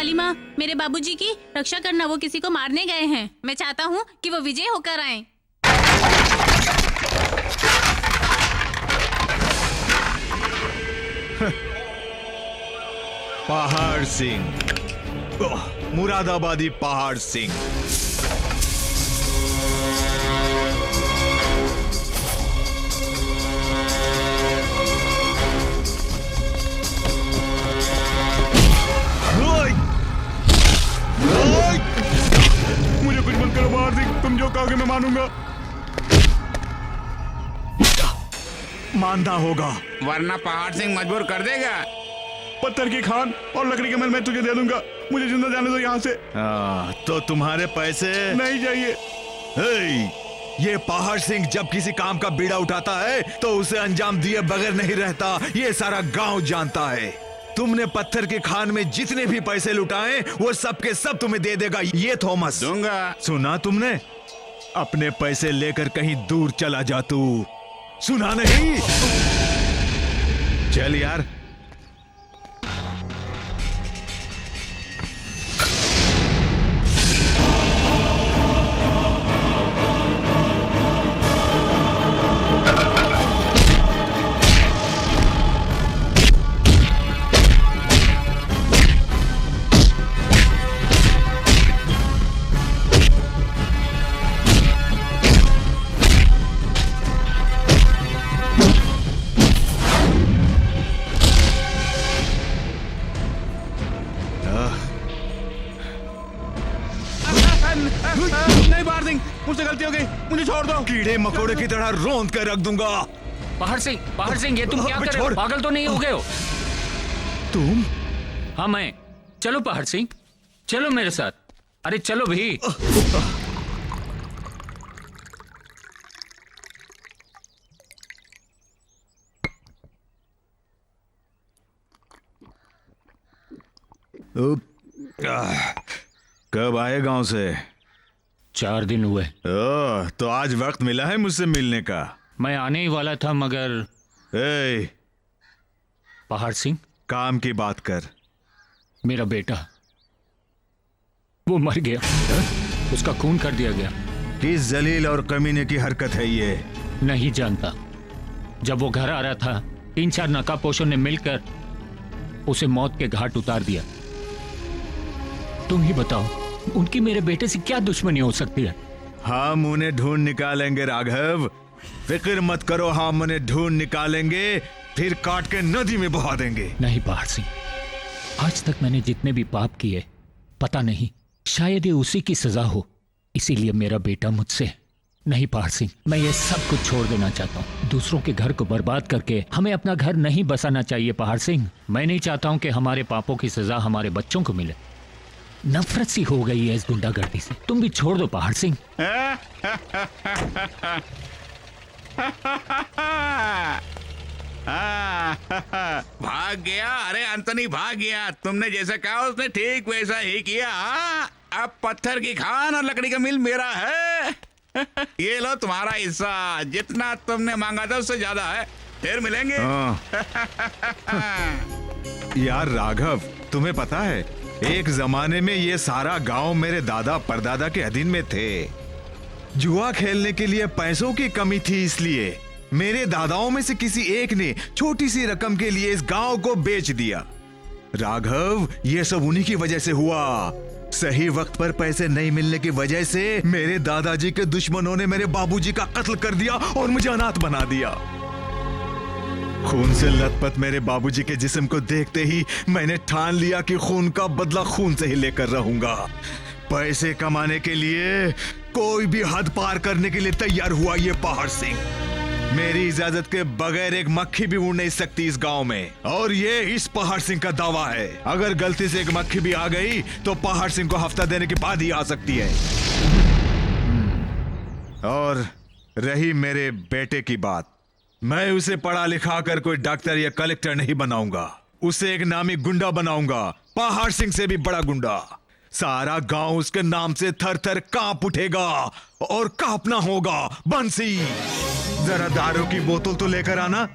काली माँ, मेरे बाबूजी की रक्षा करना, वो किसी को मारने गए हैं। मैं चाहता हूँ कि वो विजय होकर आए। पहाड़ सिंह, मुरादाबादी पहाड़ सिंह। मुझे कुछ मत करो पहाड़ सिंह, तुम जो कहोगे मैं मानूंगा। मानना होगा, वरना पहाड़ सिंह मजबूर कर देगा। पत्थर की खान और लकड़ी के महल मैं तुझे दे दूंगा। मुझे जिंदा जाने दो यहाँ से। तो तुम्हारे पैसे नहीं चाहिए। ये पहाड़ सिंह जब किसी काम का बीड़ा उठाता है तो उसे अंजाम दिए बगैर नहीं रहता, ये सारा गांव जानता है। तुमने पत्थर की खान में जितने भी पैसे लुटाए वो सब के सब तुम्हें दे देगा ये थॉमस। दूंगा। सुना तुमने? अपने पैसे लेकर कहीं दूर चला जा तू। सुना नहीं? चल यार। नहीं पहाड़ सिंह, मुझसे गलती हो गई, मुझे छोड़ दो। कीड़े मकोड़े की तरह रौंद कर रख दूंगा। पहाड़ सिंह ये तुम क्या कर रहे हो? पागल तो नहीं हो गए हो तुम? हाँ मैं। चलो पहाड़ सिंह, चलो मेरे साथ। अरे चलो भी। कब आए गांव से? 4 दिन हुए। तो आज वक्त मिला है मुझसे मिलने का। मैं आने ही वाला था मगर। पहाड़ सिंह, काम की बात कर। मेरा बेटा वो मर गया। उसका खून कर दिया गया। किस जलील और कमीने की हरकत है ये? नहीं जानता। जब वो घर आ रहा था 3-4 नकाबपोशों ने मिलकर उसे मौत के घाट उतार दिया। तुम ही बताओ, उनकी मेरे बेटे से क्या दुश्मनी हो सकती है? हम उन्हें ढूंढ निकालेंगे राघव, फिक्र मत करो। हम उन्हें ढूंढ निकालेंगे, फिर काट के नदी में बहा देंगे। नहीं पहाड़ सिंह, आज तक मैंने जितने भी पाप किए, पता नहीं शायद ये उसी की सजा हो, इसीलिए मेरा बेटा मुझसे। नहीं पहाड़ सिंह, मैं ये सब कुछ छोड़ देना चाहता हूँ। दूसरों के घर को बर्बाद करके हमें अपना घर नहीं बसाना चाहिए पहाड़ सिंह। मैं नहीं चाहता हूँ कि हमारे पापों की सजा हमारे बच्चों को मिले। नफरत सी हो गई है इस गुंडागर्दी से। तुम भी छोड़ दो पहाड़ सिंह। भाग गया। अरे अंतनी भाग गया। तुमने जैसा कहा उसने ठीक वैसा ही किया। अब पत्थर की खान और लकड़ी का मिल मेरा है। ये लो तुम्हारा हिस्सा। जितना तुमने मांगा था उससे ज्यादा है। फिर मिलेंगे। यार राघव, तुम्हें पता है एक जमाने में ये सारा गांव मेरे दादा परदादा के अधीन में थे। जुआ खेलने के लिए पैसों की कमी थी, इसलिए मेरे दादाओं में से किसी एक ने छोटी सी रकम के लिए इस गांव को बेच दिया। राघव, ये सब उन्हीं की वजह से हुआ। सही वक्त पर पैसे नहीं मिलने की वजह से मेरे दादाजी के दुश्मनों ने मेरे बाबूजी का कत्ल कर दिया और मुझे अनाथ बना दिया। खून से लथपथ मेरे बाबूजी के जिस्म को देखते ही मैंने ठान लिया कि खून का बदला खून से ही लेकर रहूंगा। पैसे कमाने के लिए कोई भी हद पार करने के लिए तैयार हुआ ये पहाड़ सिंह। मेरी इजाजत के बगैर एक मक्खी भी उड़ नहीं सकती इस गांव में, और ये इस पहाड़ सिंह का दावा है। अगर गलती से एक मक्खी भी आ गई तो पहाड़ सिंह को हफ्ता देने के बाद ही आ सकती है। और रही मेरे बेटे की बात, मैं उसे पढ़ा लिखा कर कोई डॉक्टर या कलेक्टर नहीं बनाऊंगा। उसे एक नामी गुंडा बनाऊंगा, पहाड़ सिंह से भी बड़ा गुंडा। सारा गांव उसके नाम से थर थर कांप उठेगा और कांपना होगा। बंसी, जरा दारू की बोतल तो लेकर आना।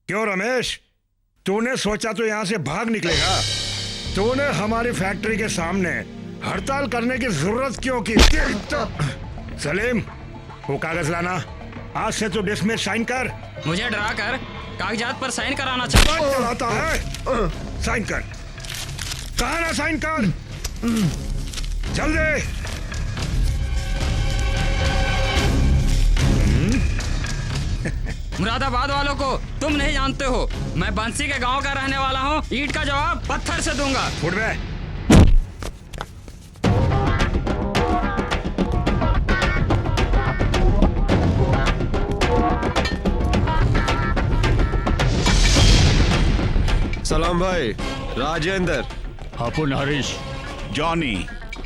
क्यों रमेश, तूने सोचा तो यहाँ से भाग निकलेगा? तूने हमारी फैक्ट्री के सामने हड़ताल करने की जरूरत क्यों की? सलीम, वो कागज लाना। आज से तू डिसमिस साइन कर। मुझे डरा कर कागजात पर साइन कराना चाहता है। साइन कर। कहा ना साइन कर। चल दे। मुरादाबाद वालों को तुम नहीं जानते हो, मैं बंसी के गांव का रहने वाला हूँ। ईंट का जवाब पत्थर से दूंगा। उठ बे। सलाम भाई। राजेंद्र। अपुन हरीश। जॉनी।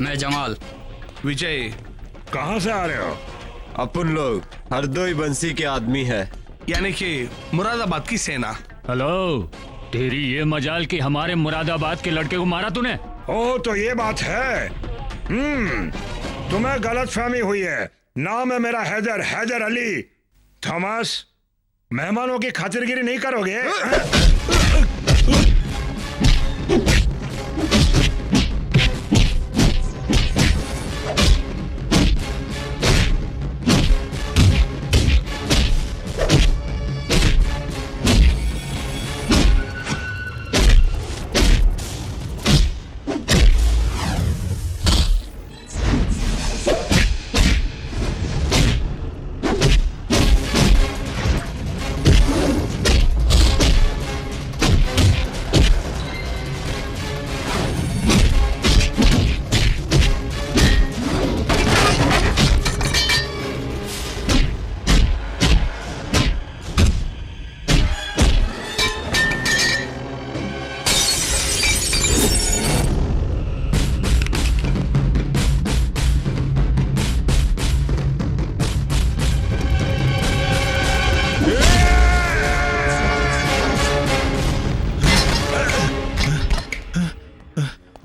मैं जमाल। विजय। कहाँ से आ रहे हो? अपन लोग हरदोई बंसी के आदमी है, यानी कि मुरादाबाद की सेना। हेलो, तेरी ये मजाल कि हमारे मुरादाबाद के लड़के को मारा तूने? ओ तो ये बात है। तुम्हें गलत फहमी हुई है। नाम है मेरा हैदर, हैदर अली। थॉमस, मेहमानों की खातिरगिरी नहीं करोगे?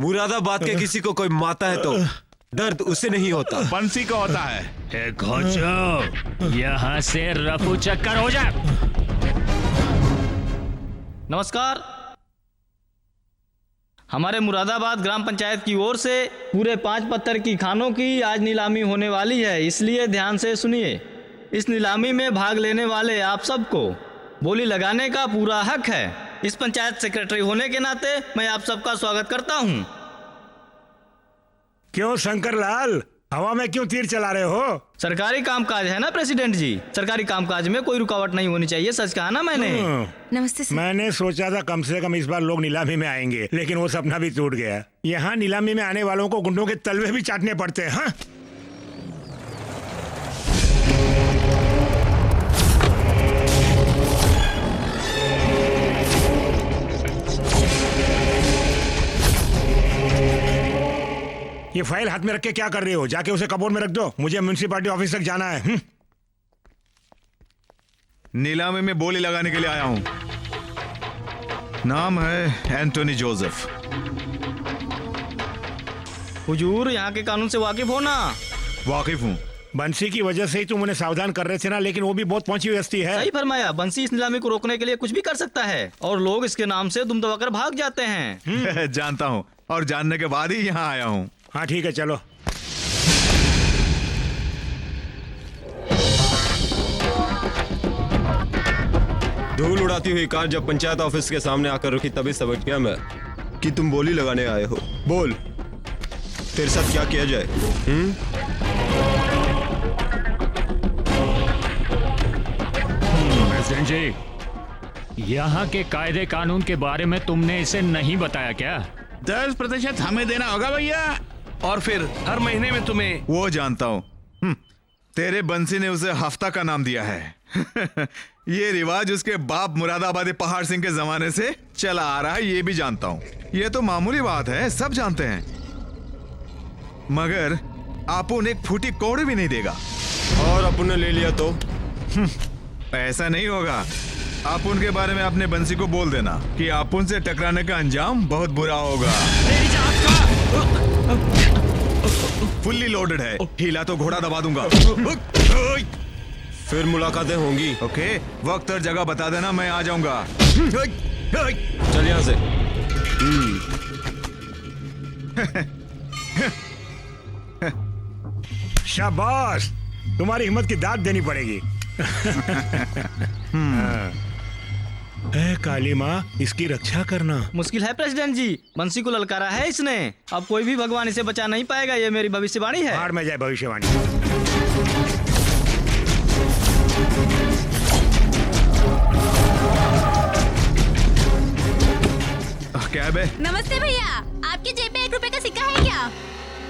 मुरादाबाद के किसी को कोई मारता है तो दर्द उसे नहीं होता, बंसी को होता है। घोचो, यहाँ से रफू चक्कर हो जा। नमस्कार। हमारे मुरादाबाद ग्राम पंचायत की ओर से पूरे 5 पत्थर की खानों की आज नीलामी होने वाली है, इसलिए ध्यान से सुनिए। इस नीलामी में भाग लेने वाले आप सबको बोली लगाने का पूरा हक है। इस पंचायत सेक्रेटरी होने के नाते मैं आप सबका स्वागत करता हूं। क्यों शंकरलाल, हवा में क्यों तीर चला रहे हो? सरकारी कामकाज है ना प्रेसिडेंट जी, सरकारी कामकाज में कोई रुकावट नहीं होनी चाहिए। सच कहा ना मैंने। नमस्ते सर। मैंने सोचा था कम से कम इस बार लोग नीलामी में आएंगे, लेकिन वो सपना भी टूट गया। यहाँ नीलामी में आने वालों को गुंडों के तलवे भी चाटने पड़ते हैं। हाँ? ये फाइल हाथ में रख के क्या कर रहे हो? जाके उसे कबोर्ड में रख दो, मुझे म्युनिसिपैलिटी ऑफिस तक जाना है। नीलामी में बोली लगाने के लिए आया हूं। नाम है एंटोनी जोसेफ। हुजूर, यहाँ के कानून से वाकिफ हो ना? वाकिफ हूं। बंसी की वजह से ही तुम उन्हें सावधान कर रहे थे ना, लेकिन वो भी बहुत पहुंची हुई हस्ती है। सही फरमाया। बंसी इस नीलामी को रोकने के लिए कुछ भी कर सकता है और लोग इसके नाम से दुम दबाकर भाग जाते हैं। जानता हूं और जानने के बाद ही यहाँ आया हूं। हाँ ठीक है, चलो। धूल उड़ाती हुई कार जब पंचायत ऑफिस के सामने आकर रुकी तभी समझ गया मैं कि तुम बोली लगाने आए हो। बोल, तेरे साथ क्या किया जाए? प्रेसिडेंट जी, यहाँ के कायदे कानून के बारे में तुमने इसे नहीं बताया क्या? 10% हमें देना होगा भैया, और फिर हर महीने में तुम्हें। वो जानता हूं। तेरे बंसी ने उसे हफ्ता का नाम दिया है। ये रिवाज उसके बाप मुरादाबादी पहाड़ सिंह के जमाने से चला आ रहा है, ये भी जानता हूं। ये तो मामूली बात है, सब जानते हैं। मगर आपुन एक फूटी कौड़ी भी नहीं देगा। और अपन ने ले लिया तो? ऐसा नहीं होगा। आपुन के बारे में अपने बंसी को बोल देना कि आपुन से टकराने का अंजाम बहुत बुरा होगा। फुल्ली लोडेड है, हिला तो घोड़ा दबा दूंगा। फिर मुलाकातें होंगी। ओके, वक्त और जगह बता देना, मैं आ जाऊंगा। चल यहाँ से। शाबाश, तुम्हारी हिम्मत की दाद देनी पड़ेगी। ए काली माँ, इसकी रक्षा करना। मुश्किल है प्रेसिडेंट जी, बंसी को ललकारा है इसने। अब कोई भी भगवान इसे बचा नहीं पाएगा, ये मेरी भविष्यवाणी है। हार में जाए भविष्यवाणी। क्या है बे? नमस्ते भैया, आपकी जेब में 1 रुपए का सिक्का है क्या?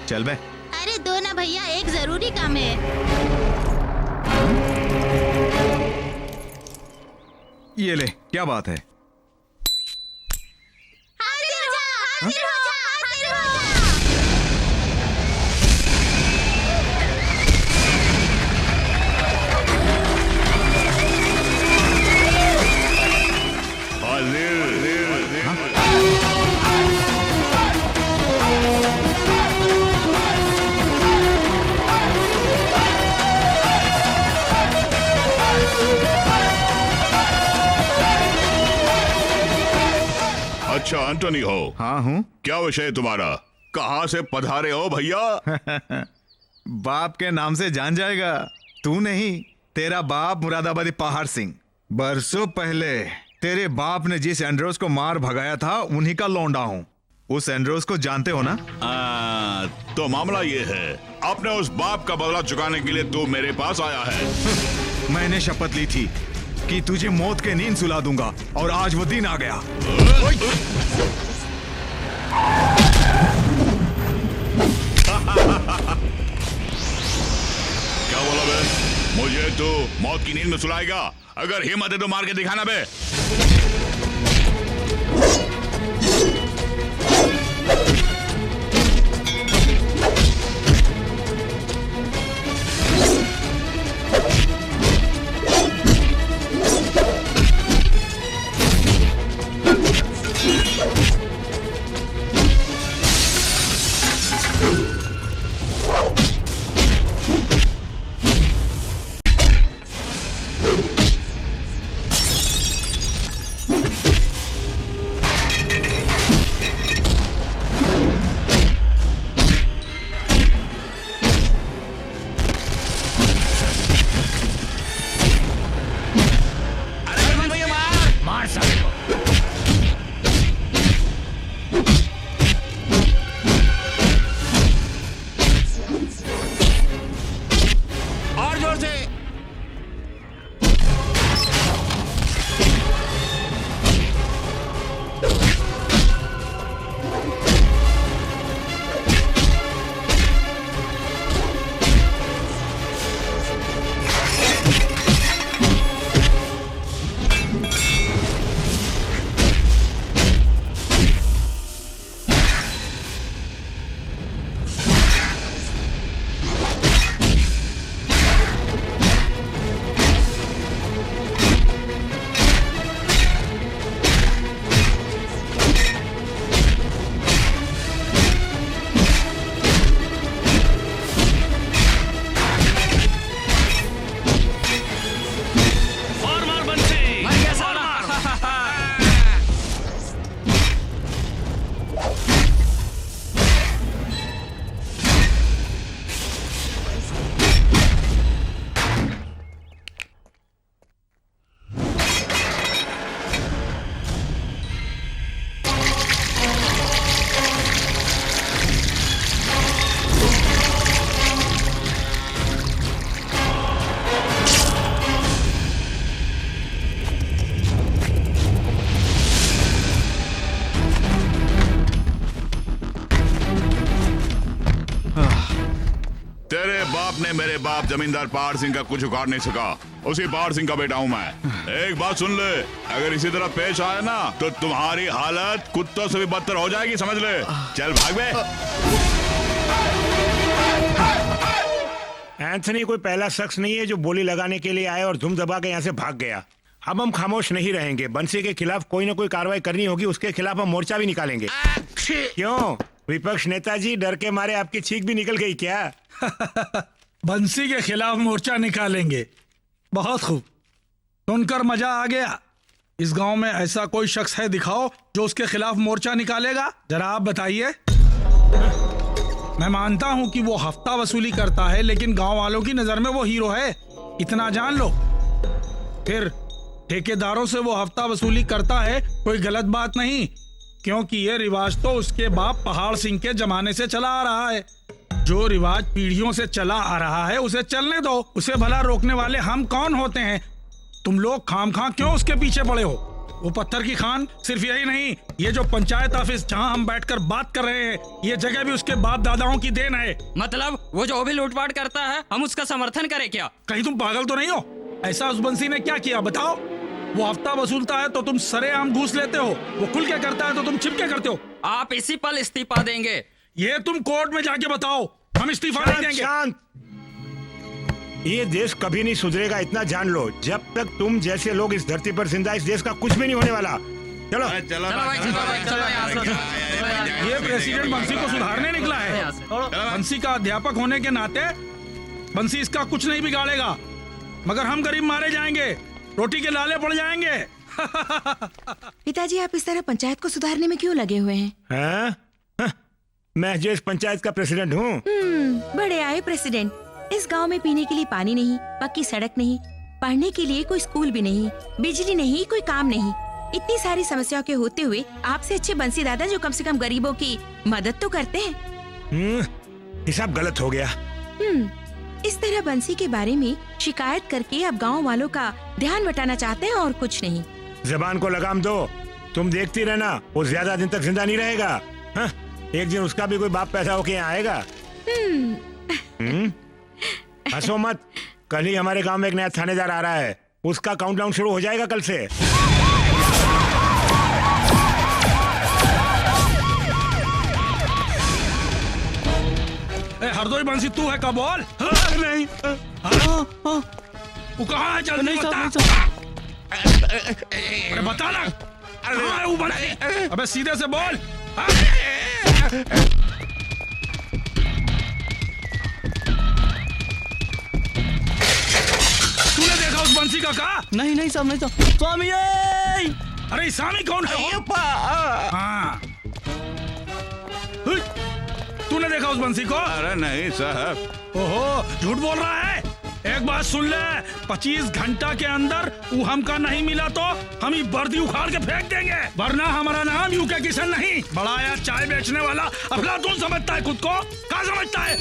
चल बे। अरे दो ना भैया, एक जरूरी काम है। ये ले, क्या बात है? हाजिर हो जा, हाजिर हो जा, हाजिर हो जा। अच्छा एंटनी हो? हाँ हूँ। क्या विषय है तुम्हारा? कहाँ से पधारे हो भैया? बाप के नाम से जान जाएगा। तू नहीं, तेरा बाप मुरादाबादी पहाड़ सिंह। बरसों पहले तेरे बाप ने जिस एंड्रोस को मार भगाया था, उन्हीं का लौंडा हूँ। उस एंड्रोस को जानते हो ना? तो मामला ये है, अपने उस बाप का बदला चुकाने के लिए तू मेरे पास आया है। मैंने शपथ ली थी कि तुझे मौत के नींद सुला दूंगा, और आज वो दिन आ गया। क्या बोला बे? मुझे तो मौत की नींद में सुलाएगा? अगर हिम्मत है तो मार के दिखाना बे। ने मेरे बाप जमींदार पहाड़ सिंह का कुछ उखाड़ नहीं सका। उसी पहाड़ सिंह का बेटा हूँ मैं। एक बात सुन ले, अगर इसी तरह पेश आए ना तो तुम्हारी हालत कुत्तों से भी बदतर हो जाएगी, समझ ले। चल भाग बे। एंथनी कोई पहला शख्स नहीं है जो बोली लगाने के लिए आया और धूम दबा के यहाँ से भाग गया। अब हम खामोश नहीं रहेंगे। बंसी के खिलाफ कोई ना कोई कार्रवाई करनी होगी, उसके खिलाफ हम मोर्चा भी निकालेंगे। क्यों विपक्ष नेताजी, डर के मारे आपकी छींक भी निकल गई क्या? बंसी के खिलाफ मोर्चा निकालेंगे, बहुत खूब, सुनकर मजा आ गया। इस गांव में ऐसा कोई शख्स है दिखाओ जो उसके खिलाफ मोर्चा निकालेगा, जरा आप बताइए। मैं मानता हूं कि वो हफ्ता वसूली करता है, लेकिन गांव वालों की नजर में वो हीरो है, इतना जान लो। फिर ठेकेदारों से वो हफ्ता वसूली करता है, कोई गलत बात नहीं, क्योंकि ये रिवाज तो उसके बाप पहाड़ सिंह के जमाने से चला आ रहा है। जो रिवाज पीढ़ियों से चला आ रहा है उसे चलने दो, उसे भला रोकने वाले हम कौन होते हैं? तुम लोग खामखा क्यों उसके पीछे पड़े हो? वो पत्थर की खान सिर्फ यही नहीं, ये जो पंचायत ऑफिस जहां हम बैठकर बात कर रहे हैं, ये जगह भी उसके बाप दादाओं की देन है। मतलब वो जो भी लूटपाट करता है हम उसका समर्थन करें क्या? कहीं तुम पागल तो नहीं हो? ऐसा उस बंसी ने क्या किया बताओ? वो हफ्ता वसूलता है तो तुम सरेआम घूस लेते हो, वो खुल के करता है तो तुम छिप के करते हो। आप इसी पल इस्तीफा देंगे। ये तुम कोर्ट में जाके बताओ, हम इस्तीफा नहीं देंगे। शांत। ये देश कभी नहीं सुधरेगा, इतना जान लो। जब तक तुम जैसे लोग इस धरती पर जिंदा, इस देश का कुछ भी नहीं होने वाला। चलो चलो ये प्रेसिडेंट बंसी को सुधारने निकला है। बंसी का अध्यापक होने के नाते बंसी इसका कुछ नहीं बिगाड़ेगा, मगर हम गरीब मारे जाएंगे, रोटी के लाले पड़ जाएंगे। पिताजी, आप इस तरह पंचायत को सुधारने में क्यों लगे हुए हैं? हाँ? मैं जो इस पंचायत का प्रेसिडेंट हूँ। बड़े आए प्रेसिडेंट। इस गांव में पीने के लिए पानी नहीं, पक्की सड़क नहीं, पढ़ने के लिए कोई स्कूल भी नहीं, बिजली नहीं, कोई काम नहीं। इतनी सारी समस्याओं के होते हुए आपसे अच्छे बंसी दादा जो कम से कम गरीबों की मदद तो करते हैं। हिसाब गलत हो गया। इस तरह बंसी के बारे में शिकायत करके अब गांव वालों का ध्यान बटाना चाहते हैं और कुछ नहीं। जबान को लगाम दो, तुम देखती रहना, वो ज्यादा दिन तक जिंदा नहीं रहेगा। हाँ? एक दिन उसका भी कोई बाप पैदा होके यहाँ आएगा। हंसो मत, कल ही हमारे गांव में एक नया थानेदार आ रहा है, उसका काउंटडाउन शुरू हो जाएगा कल से। हरदोई बंसी तू है का बोल? नहीं। वो कहाँ है? जल्दी बता। अरे बता ना, कहाँ है वो बंसी? अबे सीधे से बोल। तूने देखा उस बंसी का कहा? नहीं नहीं साहब, नहीं साहब। स्वामी अरे स्वामी कौन है? हाँ, तूने देखा उस बंसी को? अरे नहीं साहब। ओहो, झूठ बोल रहा है। एक बात सुन ले, 25 घंटा के अंदर वो हमका नहीं मिला तो हम ही वर्दी उखाड़ के फेंक देंगे, वरना हमारा नाम यूके किशन नहीं। बड़ा यार चाय बेचने वाला अफलातून समझता है खुद को। क्या समझता है?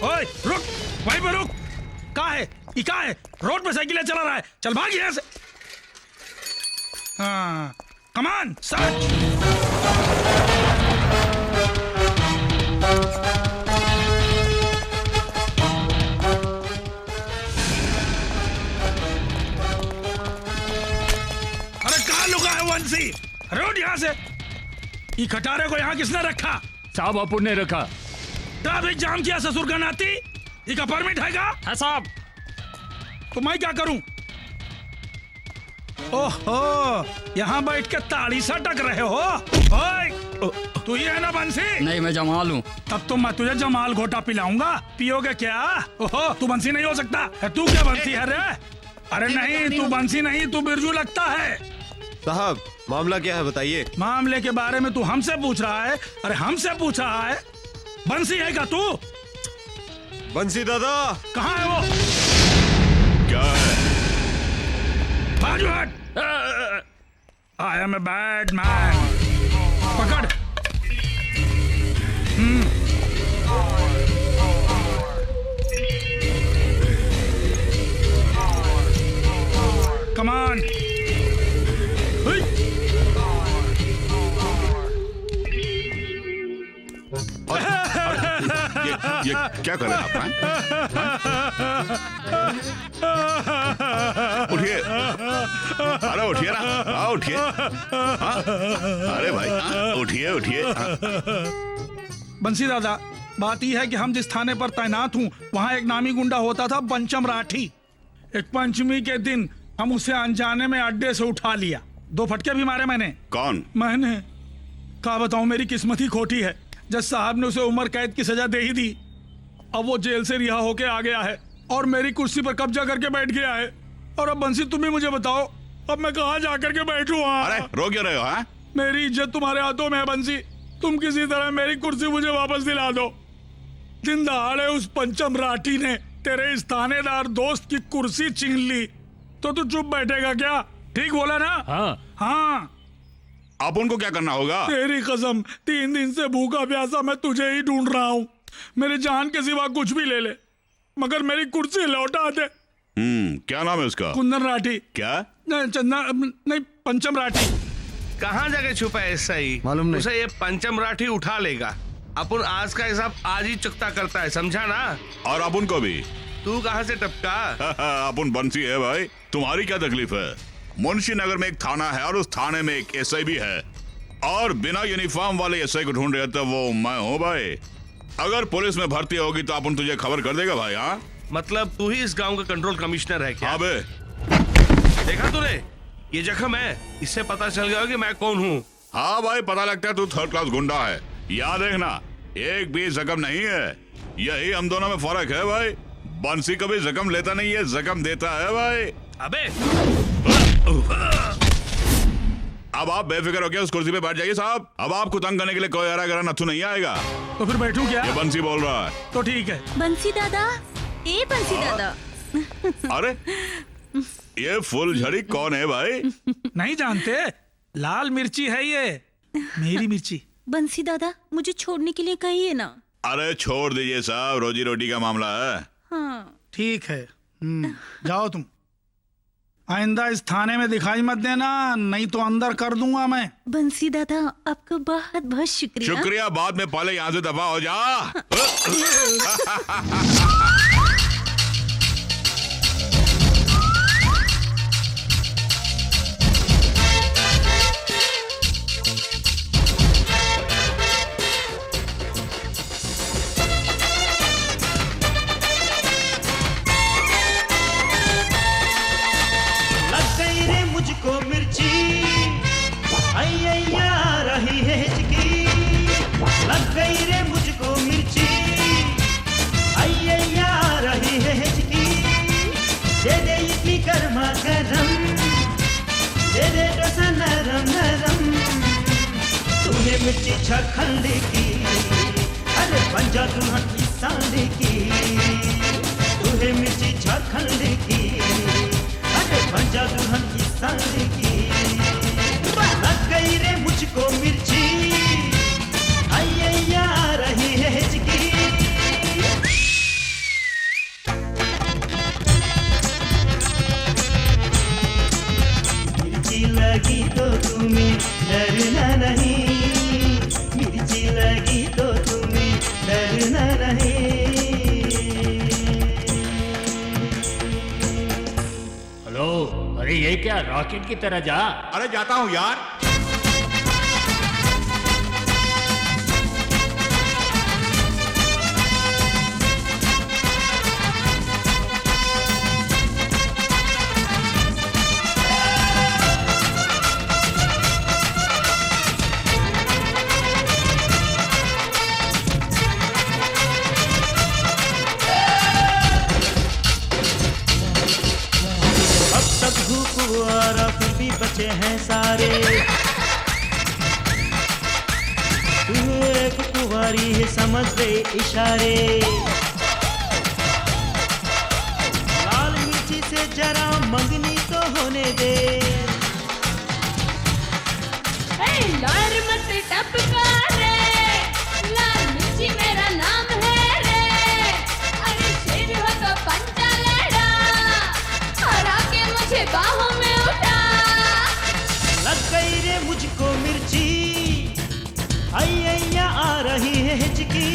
ओए रुक, वहीं पे रुक। कहाँ है? कहाँ है? रोड पे साइकिलें चला रहा है, चल भाग यहाँ से। हाँ, कमान सर्च। रोड यहाँ से। ये खटारे को यहाँ किसने रखा? साहब अपू ने रखा। ट्रैफिक जाम किया ससुर का नाती। इसका परमिट हैगा? है साहब। तो मैं क्या करूं? ओहो, यहाँ बैठ के ताड़ी सटक रहे हो? ओए, तू ही है ना बंसी? नहीं, मैं जमाल हूँ। तब तो मैं तुझे जमाल घोटा पिलाऊंगा, पियोगे क्या? ओहो, तू बंसी नहीं हो सकता। तू क्या बंसी है रे? अरे नहीं, तू बंसी नहीं, तू बिरजू लगता है। साहब मामला क्या है बताइए। मामले के बारे में तू हमसे पूछ रहा है? अरे हमसे पूछ रहा है? बंसी है क्या तू? बंसी दादा कहाँ है वो? क्या है? बाजू हट। I am a bad man. पकड़। कमान। ये क्या कर रहे हैं आप? उठिए, अरे उठिए ना, उठिए। अरे भाई उठिए उठिए। बंसी दादा, बात यह है कि हम जिस थाने पर तैनात हूँ वहाँ एक नामी गुंडा होता था पंचम राठी। एक पंचमी के दिन हम उसे अनजाने में अड्डे से उठा लिया, 2 फटके भी मारे मैंने। कौन? मैंने। क्या बताऊं, मेरी किस्मत ही खोटी है। जज साहब ने उसे उम्र कैद की सजा दे ही दी। अब वो जेल से रिहा होके आ गया है और मेरी कुर्सी पर कब्जा करके बैठ गया है। और अब बंसी तुम ही मुझे बताओ, अब मैं कहाँ जाकर के बैठूं? अरे रो क्यों रहे हो? हाँ, मेरी इज्जत तुम्हारे हाथों में है बंसी। तुम किसी तरह मेरी कुर्सी मुझे वापस दिला दो। दिन दहाड़े उस पंचम राठी ने तेरे इस थानेदार दोस्त की कुर्सी छीन ली तो तू चुप बैठेगा क्या? ठीक बोला ना? हाँ। अब उनको क्या करना होगा? तेरी कसम, 3 दिन से भूखा प्यासा मैं तुझे ही ढूंढ रहा हूँ। मेरी जान के सिवा कुछ भी ले ले, मगर मेरी कुर्सी लौटा दे। क्या नाम है उसका? कुंदन राठी। क्या? नहीं, पंचम राठी। कहाँ जाके छुपा है ऐसा ही? मालूम नहीं। उसे ये पंचम राठी उठा लेगा। अपन आज का हिसाब आज ही चुकता करता है, समझा ना? और अपन को भी। तू कहाँ से टपका? अपन बंसी है भाई, तुम्हारी क्या तकलीफ है? मुंशी नगर में एक थाना है और उस थाने में एक एसआई भी है, और बिना यूनिफॉर्म वाले एसआई को ढूंढ रहे तो वो मैं हूँ भाई। अगर पुलिस में भर्ती होगी तो अपन तुझे खबर कर देगा भाई। हाँ, मतलब तू ही इस गांव का कंट्रोल कमिश्नर है क्या? हाँ बे। देखा तूने, ये जख्म है, इससे पता चल गया कि मैं कौन हूँ। हाँ भाई, पता लगता है तू 3rd क्लास गुंडा है। याद देखना, एक भी जख्म नहीं है। यही हम दोनों में फर्क है भाई। बंसी कभी जख्म लेता नहीं है, जख्म देता है भाई। अबे अब आप बेफिक्र होकर उस कुर्सी पे बैठ जाइए साहब। अब आपको तंग करने के लिए कोई हरा गरा नथु नहीं आएगा। तो फिर बैठूं क्या? ये बंसी बोल रहा है। तो ठीक है। बंसी दादा, ए बंसी दादा। अरे ये फुलझड़ी कौन है भाई? नहीं जानते? लाल मिर्ची है ये, मेरी मिर्ची। बंसी दादा, मुझे छोड़ने के लिए कहिए ना। अरे छोड़ दीजिए साहब, रोजी रोटी का मामला है। हाँ ठीक है, जाओ तुम। आइंदा इस थाने में दिखाई मत देना, नहीं तो अंदर कर दूंगा मैं। बंसी दादा, आपका बहुत बहुत शुक्रिया। शुक्रिया बाद में, पहले यहाँ से दफा हो जा। मुझको मिर्ची अय्या रही है हिचकी, लग गई रे मुझको मिर्ची अय्या रही है हिचकी। दे दे इतनी गर्मा गरम, दे दे डोसा नरम नरम। तूने मिर्ची छखंडी की, अरे पंजा दुल्हन की सांडी की। तूने मिर्ची छखंडी की, पंजा दुल्हन की सांडी की। लग गई रे मुझको मिर्ची अय्या रही है हिचकी। मिर्ची लगी तो तुम्हें डरना नहीं, मिर्ची लगी तो तुम्हें डरना नहीं। अरे ये क्या रॉकेट की तरह जा। अरे जाता हूँ यार। फिर भी बचे हैं सारे। तू एक कुंवारी है, समझ ले इशारे। लाल मिर्ची से जरा मंगनी तो होने दे। लाल मत टपका रे, लाल मिर्ची मेरा नाम है रे। अरे शेर हो तो पंचा लड़ा, हरा के मुझे बाहों में उठा। लग गई रे मुझको मिर्ची अय्या आ रही है हिचकी।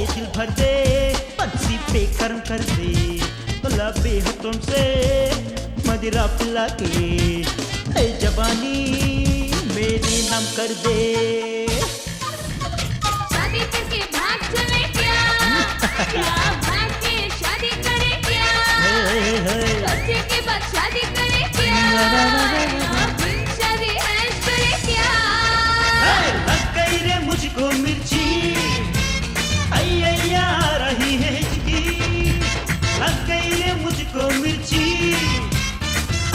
दिल भर दे, बंसी पे कर्म कर दे, गुलाबी हो तुमसे मदिरा पिला के ए जवानी मेरी नाम कर दे। शादी करके भाग चले क्या? क्या भाग के शादी करे क्या? बच्चे के बाद शादी करे क्या? बिन शादी ऐश करे क्या? लग गई रे मुझको मिर्ची, अय्या रही है हिचकी। लग गई रे मुझको मिर्ची,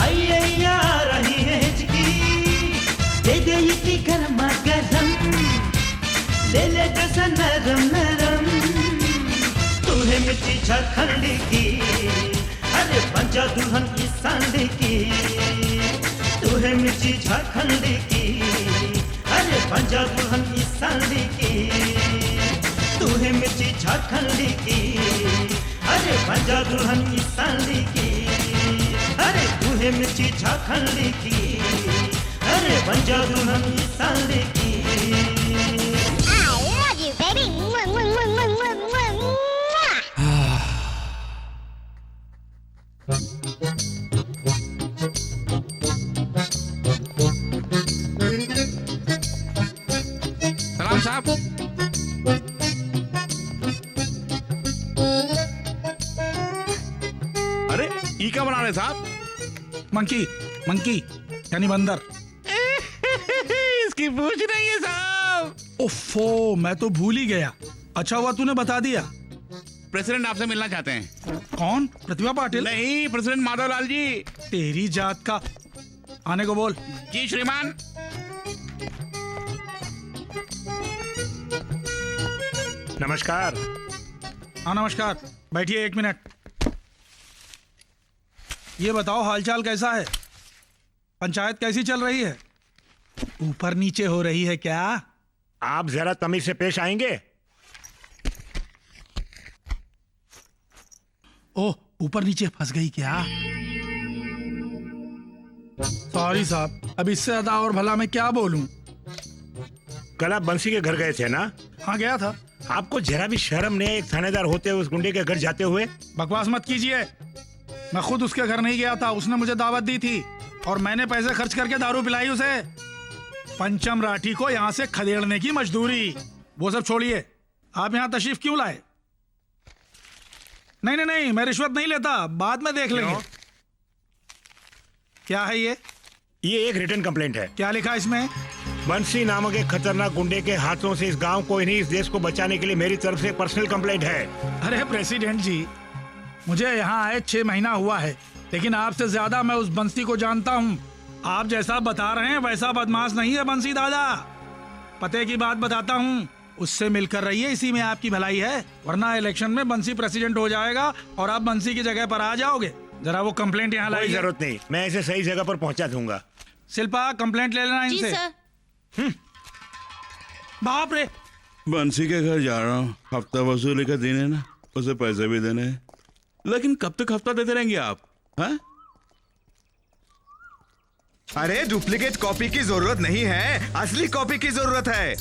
अय्या रही है हिचकी। दे दे इतनी गर्मा गर्म, ले ले जैसा नरम नरम। तुम्हें मिर्ची झारखंड की, अरे पंजा दुल्हन की सांड की। तुम्हें मिर्ची झारखंड की, अरे पंजा दुल्हन की सांड की। तुम्हें मिर्ची झारखंड की, अरे पंजा दुल्हन की सांड की। अरे तुम्हें मिर्ची झारखंड की, अरे पंजा दुल्हन की सांड की। सलाम साहब। अरे ई क्या बना रहे साहब? मंकी मंकी यानी बंदर। इसकी पूछ नहीं है साहब। ओफो, मैं तो भूल ही गया। अच्छा हुआ तूने बता दिया। प्रेसिडेंट आपसे मिलना चाहते हैं। कौन? प्रतिभा पाटिल? नहीं, प्रेसिडेंट माधवलाल जी। तेरी जात का, आने को बोल। जी श्रीमान। नमस्कार। हाँ नमस्कार, बैठिए 1 मिनट। ये बताओ हालचाल कैसा है? पंचायत कैसी चल रही है? ऊपर नीचे हो रही है क्या? आप जरा तमीज से पेश आएंगे? ओह, ऊपर नीचे फंस गई क्या? सॉरी साहब, अब इससे ज्यादा और भला मैं क्या बोलूं? कल आप बंसी के घर गए थे ना? हाँ गया था। आपको जरा भी शर्म नहीं है एक थानेदार होते हुए उस गुंडे के घर जाते हुए? बकवास मत कीजिए, मैं खुद उसके घर नहीं गया था। उसने मुझे दावत दी थी और मैंने पैसे खर्च करके दारू पिलाई उसे। पंचम राठी को यहाँ से खदेड़ने की मजदूरी। वो सब छोड़िए, आप यहाँ तशरीफ क्यों लाए? नहीं नहीं नहीं, मैं रिश्वत नहीं लेता, बाद में देख लेंगे। क्या है ये? ये एक रिटर्न कंप्लेंट है। क्या लिखा इसमें? बंसी नामक एक खतरनाक गुंडे के हाथों से इस गांव को नहीं इस देश को बचाने के लिए मेरी तरफ से पर्सनल कंप्लेंट है। अरे प्रेसिडेंट जी, मुझे यहाँ आए 6 महीना हुआ है, लेकिन आपसे ज्यादा मैं उस बंसी को जानता हूँ। आप जैसा बता रहे हैं वैसा बदमाश नहीं है बंसी दादा। पते की बात बताता हूँ, उससे मिलकर रहिए, इसी में आपकी भलाई है। वरना इलेक्शन में बंसी प्रेसिडेंट हो जाएगा और आप बंसी की जगह पर आ जाओगे। जरा वो कंप्लेंट यहाँ कोई लाइए। जरूरत नहीं, मैं इसे सही जगह पर पहुंचा दूंगा। शिल्पा, कंप्लेंट ले लेना जी इनसे। सर। बाप रे, बंसी के घर जा रहा हूँ, हफ्ता वसूली का दिन है ना, उसे पैसे भी देने हैं। लेकिन कब तक हफ्ता देते रहेंगे आप? हाँ? अरे डुप्लीकेट कॉपी की जरूरत नहीं है, असली कॉपी की जरूरत है।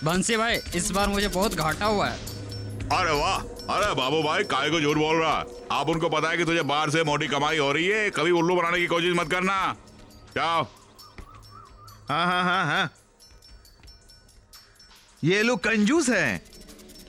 बंसी भाई, इस बार मुझे बहुत घाटा हुआ है। अरे वाह, अरे बाबू भाई काय को झूठ बोल रहा? आप उनको पता है कि तुझे बाहर से मोटी कमाई हो रही है, कभी उल्लू बनाने की कोशिश मत करना। जाओ। हाँ हाँ हाँ हाँ, ये लोग कंजूस हैं।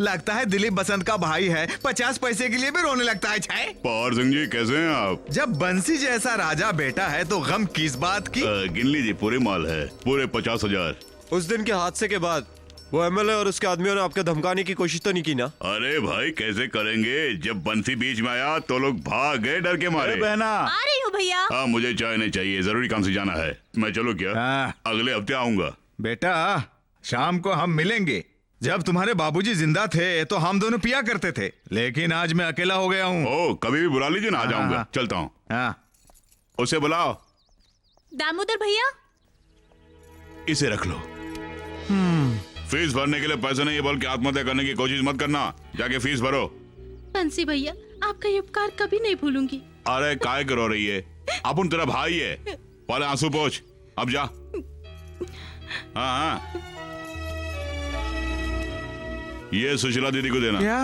लगता है दिलीप बसंत का भाई है, 50 पैसे के लिए भी रोने लगता है। छाए पवार सिंह जी कैसे हैं आप? जब बंसी जैसा राजा बेटा है तो गम किस बात की? गिन लीजिए, पूरे माल है, पूरे 50,000। उस दिन के हादसे के बाद वो एमएलए और उसके आदमियों ने आपको धमकाने की कोशिश तो नहीं की ना? अरे भाई कैसे करेंगे, जब बंसी बीच में आया तो लोग भाग गए डर के मारे। बहना आ रही हूँ भैया। हाँ, मुझे चाय नहीं चाहिए, जरूरी काम से जाना है। मैं चलो क्या? अगले हफ्ते आऊंगा। बेटा, शाम को हम मिलेंगे। जब तुम्हारे बाबूजी जिंदा थे तो हम दोनों पिया करते थे, लेकिन आज मैं अकेला हो गया हूँ। ओ, कभी भी बुला लीजिए ना, आ जाऊंगा। हाँ। चलता हूँ। हाँ। उसे बुलाओ। दामोदर भैया, इसे रख लो। फीस भरने के लिए पैसे नहीं है, बल्कि आत्महत्या करने की कोशिश मत करना। जाके फीस भरो। बंसी भैया, आपका ये उपकार कभी नहीं भूलूंगी। अरे काय करो रही है, अपन तेरा भाई है। पहले आंसू पोंछ, अब जा। हाँ हाँ, ये सुशीला दीदी को देना। क्या?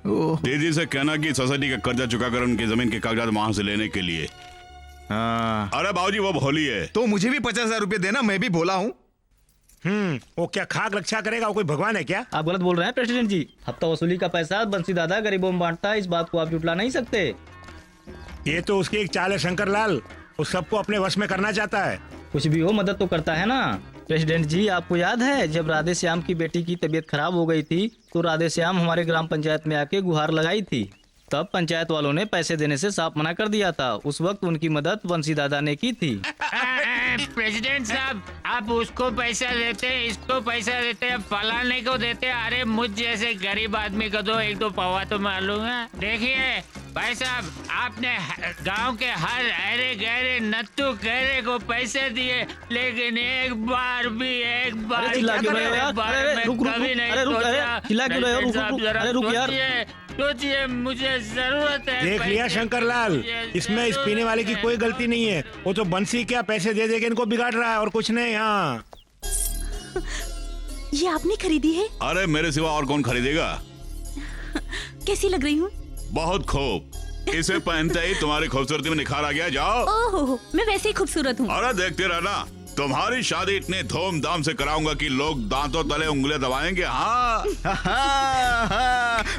दीदी से कहना कि सोसाइटी का कर्जा चुकाकर उनकी जमीन के कागजात वहां से लेने के लिए। अरे बाबूजी वो भोली है। तो मुझे भी 50,000 रुपए देना, मैं भी भोला हूँ। वो क्या खाक रक्षा करेगा? वो कोई भगवान है क्या? आप गलत बोल रहे हैं प्रेसिडेंट जी। हफ्ता वसूली का पैसा बंसी दादा गरीबों में बांटता है, इस बात को आप जुटला नहीं सकते। ये तो उसकी एक चाल है शंकर लाल, वो सबको अपने वश में करना चाहता है। कुछ भी हो मदद तो करता है ना। प्रेसिडेंट जी आपको याद है जब राधे श्याम की बेटी की तबीयत खराब हो गई थी तो राधे श्याम हमारे ग्राम पंचायत में आके गुहार लगाई थी, तब पंचायत वालों ने पैसे देने से साफ मना कर दिया था। उस वक्त उनकी मदद बंसी दादा ने की थी। प्रेसिडेंट साहब, आप उसको पैसा देते, इसको पैसा देते, फलाने को देते, अरे मुझ जैसे गरीब आदमी को दो एक दो पवा तो मालूम है। देखिए भाई साहब, आपने गांव के हर अरे गहरे नत्थु गहरे को पैसे दिए, लेकिन एक बार भी कभी नहीं सोचिए मुझे जरूरत है। देख लिया शंकर लाल, इसमें इस पीने वाले की कोई गलती नहीं है। वो तो बंसी क्या पैसे दे दे के इनको बिगाड़ रहा है और कुछ नहीं। हाँ, ये आपने खरीदी है? अरे मेरे सिवा और कौन खरीदेगा? कैसी लग रही हूँ? बहुत खूब। इसे पहनते ही तुम्हारी खूबसूरती में निखार आ गया। जाओ। ओहो, मैं वैसे ही खूबसूरत हूँ। अरे देखते रहना, तुम्हारी शादी इतने धूमधाम से कराऊंगा कि लोग दांतों तले उंगलियां दबाएंगे। हाँ।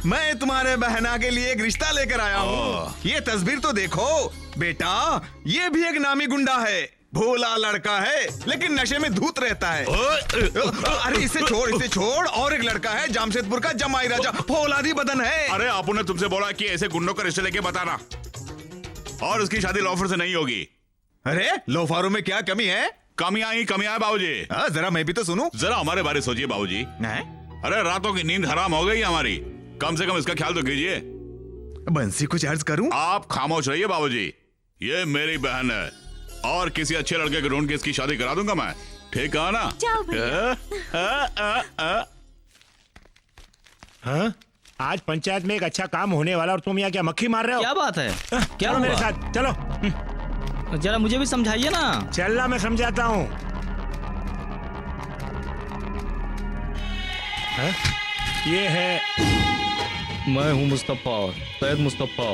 मैं तुम्हारे बहना के लिए एक रिश्ता लेकर आया हूँ। ये तस्वीर तो देखो बेटा, ये भी एक नामी गुंडा है, भोला लड़का है लेकिन नशे में धूत रहता है। अरे इसे छोड़। और एक लड़का है जामशेदपुर का जमाई राजा, फौलादी बदन है। अरे आपू ने तुमसे बोला कि ऐसे गुंडों का रिश्ते लेके बताना, और उसकी शादी लोफर से नहीं होगी। अरे लोफारों में क्या कमी है? कमियां ही कमियां बाबूजी। जरा मैं भी तो सुनूं। जरा हमारे बारे सोचिए बाबूजी। अरे रातों की नींद हराम हो गई हमारी, कम से कम इसका ख्याल तो कीजिए। बंसी कुछ अर्ज करूं? आप खामोश रहिए बाबूजी, ये मेरी बहन है और किसी अच्छे लड़के को ढूंढ के इसकी शादी करा दूंगा मैं, ठीक है ना? हाँ? आज पंचायत में एक अच्छा काम होने वाला और तुम यहाँ क्या मक्खी मार रहे हो? क्या बात है? क्या चलो मेरे साथ चलो। जरा मुझे भी समझाइए ना। चलना, मैं समझाता हूँ। ये है, मैं हूँ मुस्तफा, सैयद मुस्तफा।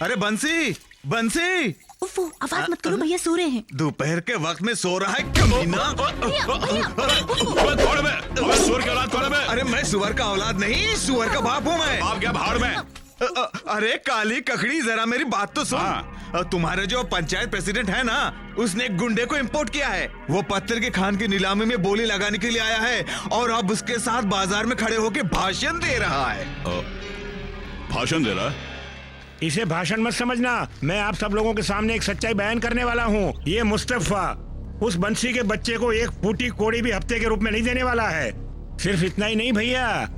अरे बंसी, उफ़, आवाज मत करो, भैया सो रहे हैं। दोपहर के वक्त में सो रहा है कमीना। अरे मैं सुअर का औलाद नहीं, सुअर का बाप हूँ मैं। आप क्या भाड़ में? अरे काली ककड़ी, जरा मेरी बात तो सुन। तुम्हारे जो पंचायत प्रेसिडेंट है ना, उसने एक गुंडे को इंपोर्ट किया है। वो पत्थर के खान की नीलामी में बोली लगाने के लिए आया है और अब उसके साथ बाजार में खड़े होकर भाषण दे रहा है। भाषण दे रहा है? इसे भाषण मत समझना, मैं आप सब लोगों के सामने एक सच्चाई बयान करने वाला हूँ। ये मुस्तफा उस बंसी के बच्चे को एक फूटी कोड़ी भी हफ्ते के रूप में नहीं देने वाला है। सिर्फ इतना ही नहीं भैया,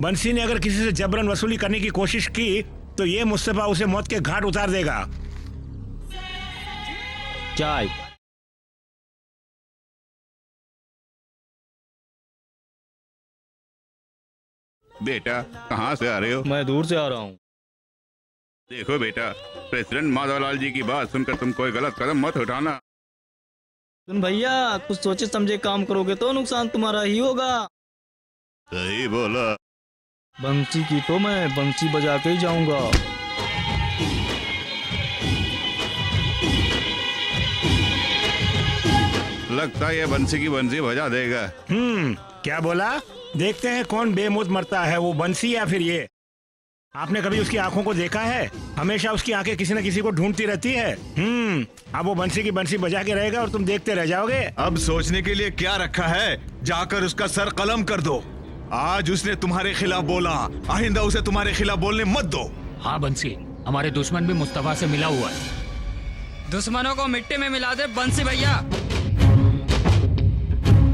बंसी ने अगर किसी से जबरन वसूली करने की कोशिश की तो ये मुस्तफा उसे मौत के घाट उतार देगा। चाय। बेटा कहाँ से आ रहे हो? मैं दूर से आ रहा हूँ। देखो बेटा, प्रेसिडेंट माधवलाल जी की बात सुनकर तुम कोई गलत कदम मत उठाना। सुन भैया, कुछ सोचे समझे काम करोगे तो नुकसान तुम्हारा ही होगा। सही बोला। बंसी की तो मैं बंसी बजा के ही जाऊंगा। लगता है ये बंसी की बंसी बजा देगा। क्या बोला? देखते हैं कौन बेमौत मरता है, वो बंसी या फिर ये। आपने कभी उसकी आंखों को देखा है? हमेशा उसकी आंखें किसी न किसी को ढूंढती रहती है। अब वो बंसी की बंसी बजा के रहेगा और तुम देखते रह जाओगे। अब सोचने के लिए क्या रखा है, जाकर उसका सर कलम कर दो। आज उसने तुम्हारे खिलाफ बोला, आइंदा उसे तुम्हारे खिलाफ बोलने मत दो। हाँ बंसी, हमारे दुश्मन भी मुस्तफा से मिला हुआ है। दुश्मनों को मिट्टी में मिला दे बंसी भैया।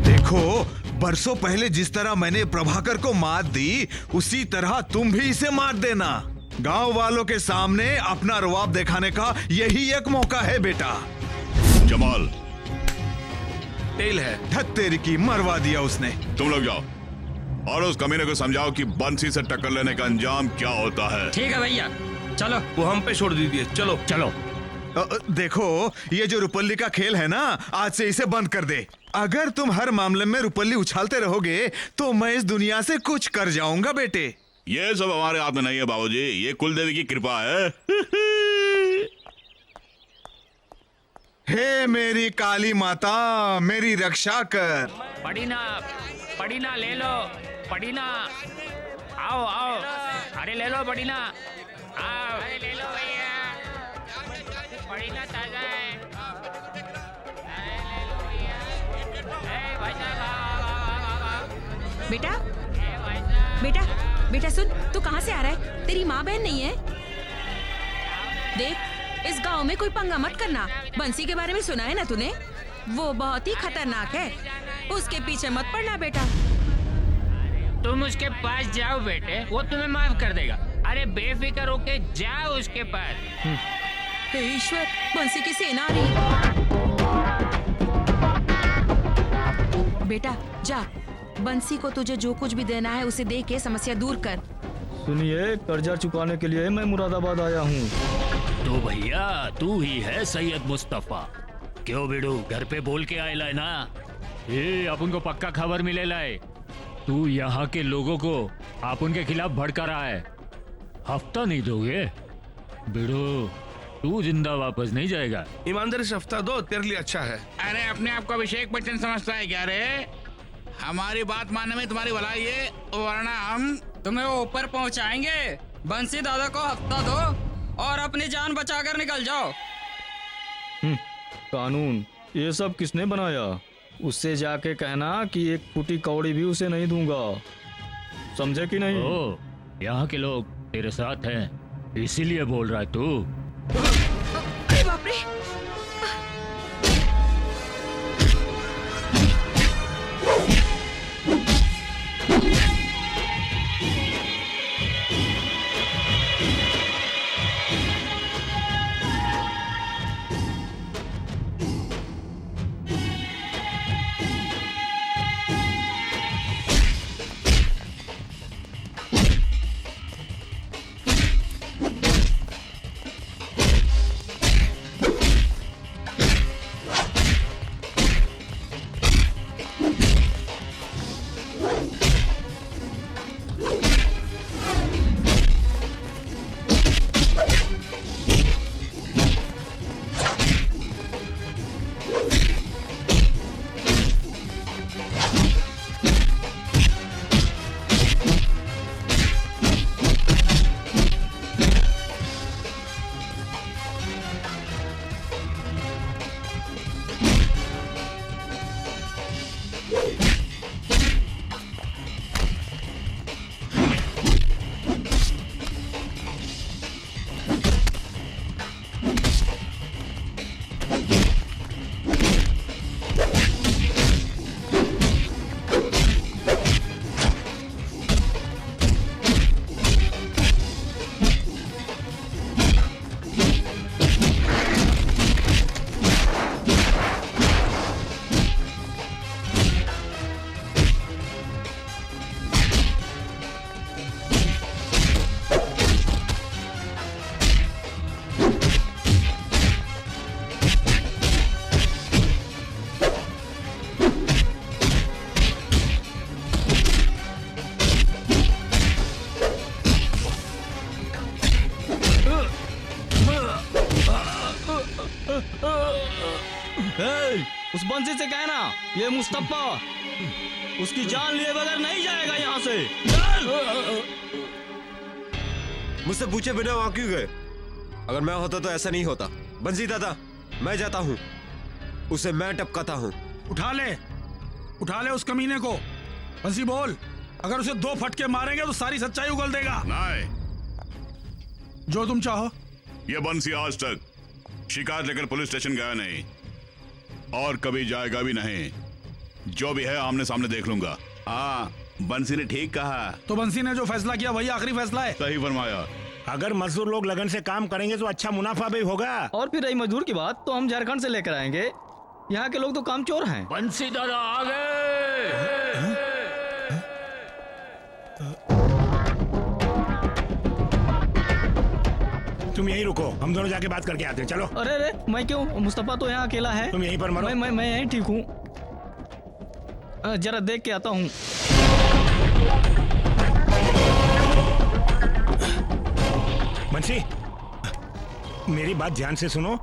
देखो, बरसों पहले जिस तरह मैंने प्रभाकर को मात दी, उसी तरह तुम भी इसे मात देना। गांव वालों के सामने अपना रुआब दिखाने का यही एक मौका है बेटा। जमाल तेल है। धत तेरी की, मरवा दिया उसने। तुम लोग जाओ और उस कमीने को समझाओ कि बंसी से टक्कर लेने का अंजाम क्या होता है। ठीक है भैया, चलो। वो हम पे छोड़ दीजिए, चलो चलो। देखो, ये जो रुपल्ली का खेल है ना, आज से इसे बंद कर दे। अगर तुम हर मामले में रुपल्ली उछालते रहोगे तो मैं इस दुनिया से कुछ कर जाऊंगा बेटे। ये सब हमारे हाथ में नहीं है बाबूजी, ये कुल देवी की कृपा है। हे मेरी काली माता, मेरी रक्षा कर। पड़ीना ले लो, पड़ीना आओ आओ, अरे ले लो पड़ीना, आओ अरे ले लो भैया, पड़ीना ताजा है, अरे ले लो भैया, ए भाई साहब बेटा बेटा बेटा सुन, तू कहाँ से आ रहा है? तेरी माँ बहन नहीं है? देख, इस गांव में कोई पंगा मत करना। बंसी के बारे में सुना है ना तूने? वो बहुत ही खतरनाक है, उसके पीछे मत पड़ना बेटा। तुम उसके पास जाओ बेटे, वो तुम्हें माफ कर देगा। अरे बेफिक्र होके जाओ उसके पास। हे ईश्वर, बंसी की सेना आ रही। बेटा जा, बंसी को तुझे जो कुछ भी देना है उसे दे के समस्या दूर कर। सुनिए, कर्जा चुकाने के लिए मैं मुरादाबाद आया हूँ। तो भैया तू ही है सैयद मुस्तफा। क्यों बिडू, घर पे बोल के आयला है ना? ये अपन को पक्का खबर मिलेला है, तू यहाँ के लोगों को अपन के खिलाफ भड़का रहा है। हफ्ता नहीं दोगे बिडू, तू जिंदा वापस नहीं जाएगा। ईमानदारी से हफ्ता दो, तेरे लिए अच्छा है। अरे अपने आप को अभिषेक बच्चन समझता है क्या रे? हमारी बात मानने में तुम्हारी भलाई है, वरना हम तुम्हें वो ऊपर पहुंचाएंगे। बंसी दादा को हफ्ता दो और अपनी जान बचाकर निकल जाओ। कानून ये सब किसने बनाया? उससे जाके कहना कि एक फूटी कौड़ी भी उसे नहीं दूंगा, समझे कि नहीं? ओ, यहाँ के लोग तेरे साथ हैं, इसीलिए बोल रहा है तू। अरे बाप रे! उस बंसी से कहना ये मुस्तफा उसकी जान लिए बगैर नहीं जाएगा यहाँ से। मुझसे पूछे बिना वहां क्यों गए? अगर मैं होता तो ऐसा नहीं होता। बंसी दादा, मैं जाता हूँ, उसे मैं टपकाता हूँ। उठा ले उस कमीने को। बंसी बोल, अगर उसे 2 फटके मारेंगे तो सारी सच्चाई उगल देगा। नहीं, जो तुम चाहो। ये बंसी आज तक शिकायत लेकर पुलिस स्टेशन गया नहीं और कभी जाएगा भी नहीं। जो भी है आमने सामने देख लूंगा। हाँ, बंसी ने ठीक कहा। तो बंसी ने जो फैसला किया वही आखिरी फैसला है। सही फरमाया। अगर मजदूर लोग लगन से काम करेंगे तो अच्छा मुनाफा भी होगा। और फिर रही मजदूर की बात तो हम झारखंड से लेकर आएंगे। यहाँ के लोग तो काम चोर हैं। बंसी दादा आ गए। तुम यहीं रुको, हम दोनों जाके बात करके आते हैं। चलो। अरे मैं क्यों? मुस्तफा तो यहाँ अकेला है। तुम यहीं पर मरो। मैं यहीं ठीक हूँ, जरा देख के आता हूँ। बंसी, मेरी बात ध्यान से सुनो।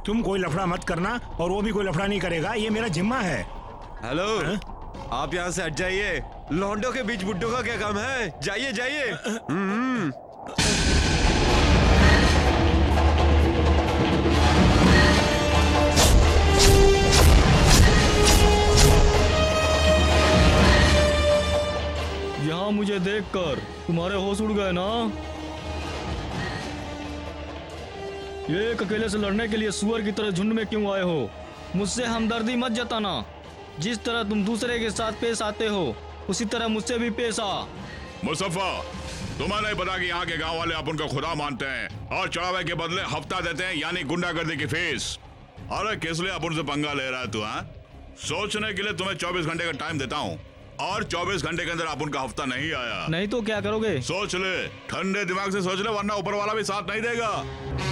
तुम कोई लफड़ा मत करना और वो भी कोई लफड़ा नहीं करेगा, ये मेरा जिम्मा है। हेलो, आप यहाँ से हट जाइए। लौंडों के बीच बुड्ढों का क्या काम है? जाइए जाइए। यहाँ मुझे देखकर तुम्हारे होश उड़ गए ना? ये एक अकेले से लड़ने के लिए सुअर की तरह झुंड में क्यों आए हो? मुझसे हमदर्दी मत जताना। जिस तरह तुम दूसरे के साथ पेश आते हो उसी तरह मुझसे भी पेश आ। मुस्तफा, तुम्हें नहीं पता कि यहाँ के गांव वाले अपन को खुदा मानते हैं और चढ़ावे के बदले हफ्ता देते हैं, यानी गुंडागर्दी की फीस। अरे किस लिए अपन से पंगा ले रहा है तू? हाँ, सोचने के लिए तुम्हें 24 घंटे का टाइम देता हूँ और 24 घंटे के अंदर अपन का हफ्ता नहीं आया नहीं तो क्या करोगे? सोच ले, ठंडे दिमाग से सोच ले, वरना ऊपर वाला भी साथ नहीं देगा।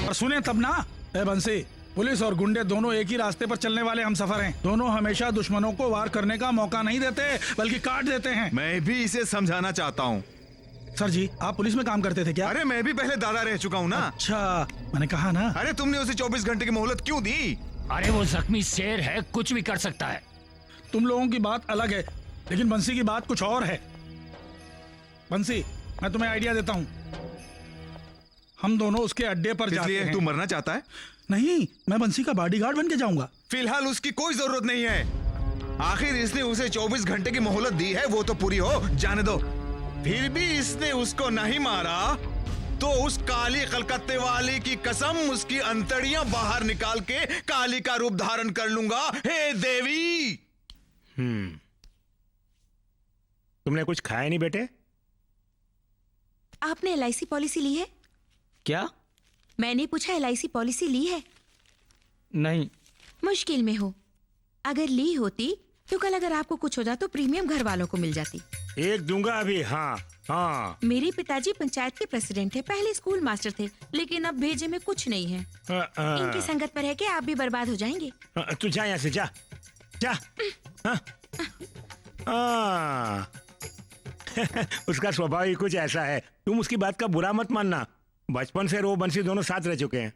और सुने तब ना। ए बंसी, पुलिस और गुंडे दोनों एक ही रास्ते पर चलने वाले हम सफर हैं। दोनों हमेशा दुश्मनों को वार करने का मौका नहीं देते बल्कि काट देते हैं। मैं भी इसे समझाना चाहता हूँ। सर जी, आप पुलिस में काम करते थे क्या? अरे मैं भी पहले दादा रह चुका हूँ ना। अच्छा, मैंने कहा ना। अरे तुमने उसे 24 घंटे की मोहलत क्यों दी? अरे वो जख्मी शेर है, कुछ भी कर सकता है। तुम लोगों की बात अलग है, लेकिन बंसी की बात कुछ और है। बंसी, मैं तुम्हें आइडिया देता हूँ। हम दोनों उसके अड्डे पर जाते हैं। तू मरना चाहता है? नहीं, मैं बंसी का बॉडीगार्ड बन के जाऊंगा। फिलहाल उसकी कोई जरूरत नहीं है। आखिर इसने उसे 24 घंटे की मोहलत दी है, वो तो पूरी हो जाने दो। फिर भी इसने उसको नहीं मारा तो उस काली कलकत्ते वाली की कसम, उसकी अंतड़ियां बाहर निकाल के काली का रूप धारण कर लूंगा। हे देवी! तुमने कुछ खाया नहीं बेटे? आपने LIC पॉलिसी ली है? क्या? मैंने पूछा LIC पॉलिसी ली है? नहीं। मुश्किल में हो। अगर ली होती तो कल अगर आपको कुछ हो जाता तो प्रीमियम घर वालों को मिल जाती। एक दूंगा अभी। हाँ हाँ। मेरे पिताजी पंचायत के प्रेसिडेंट थे, पहले स्कूल मास्टर थे, लेकिन अब भेजे में कुछ नहीं है। इनकी संगत पर है कि आप भी बर्बाद हो जाएंगे। तू जा यहाँ से, जा जा। उसका स्वभाव ही कुछ ऐसा है। तुम उसकी बात का बुरा मत मानना। बचपन से रो बंसी दोनों साथ रह चुके हैं।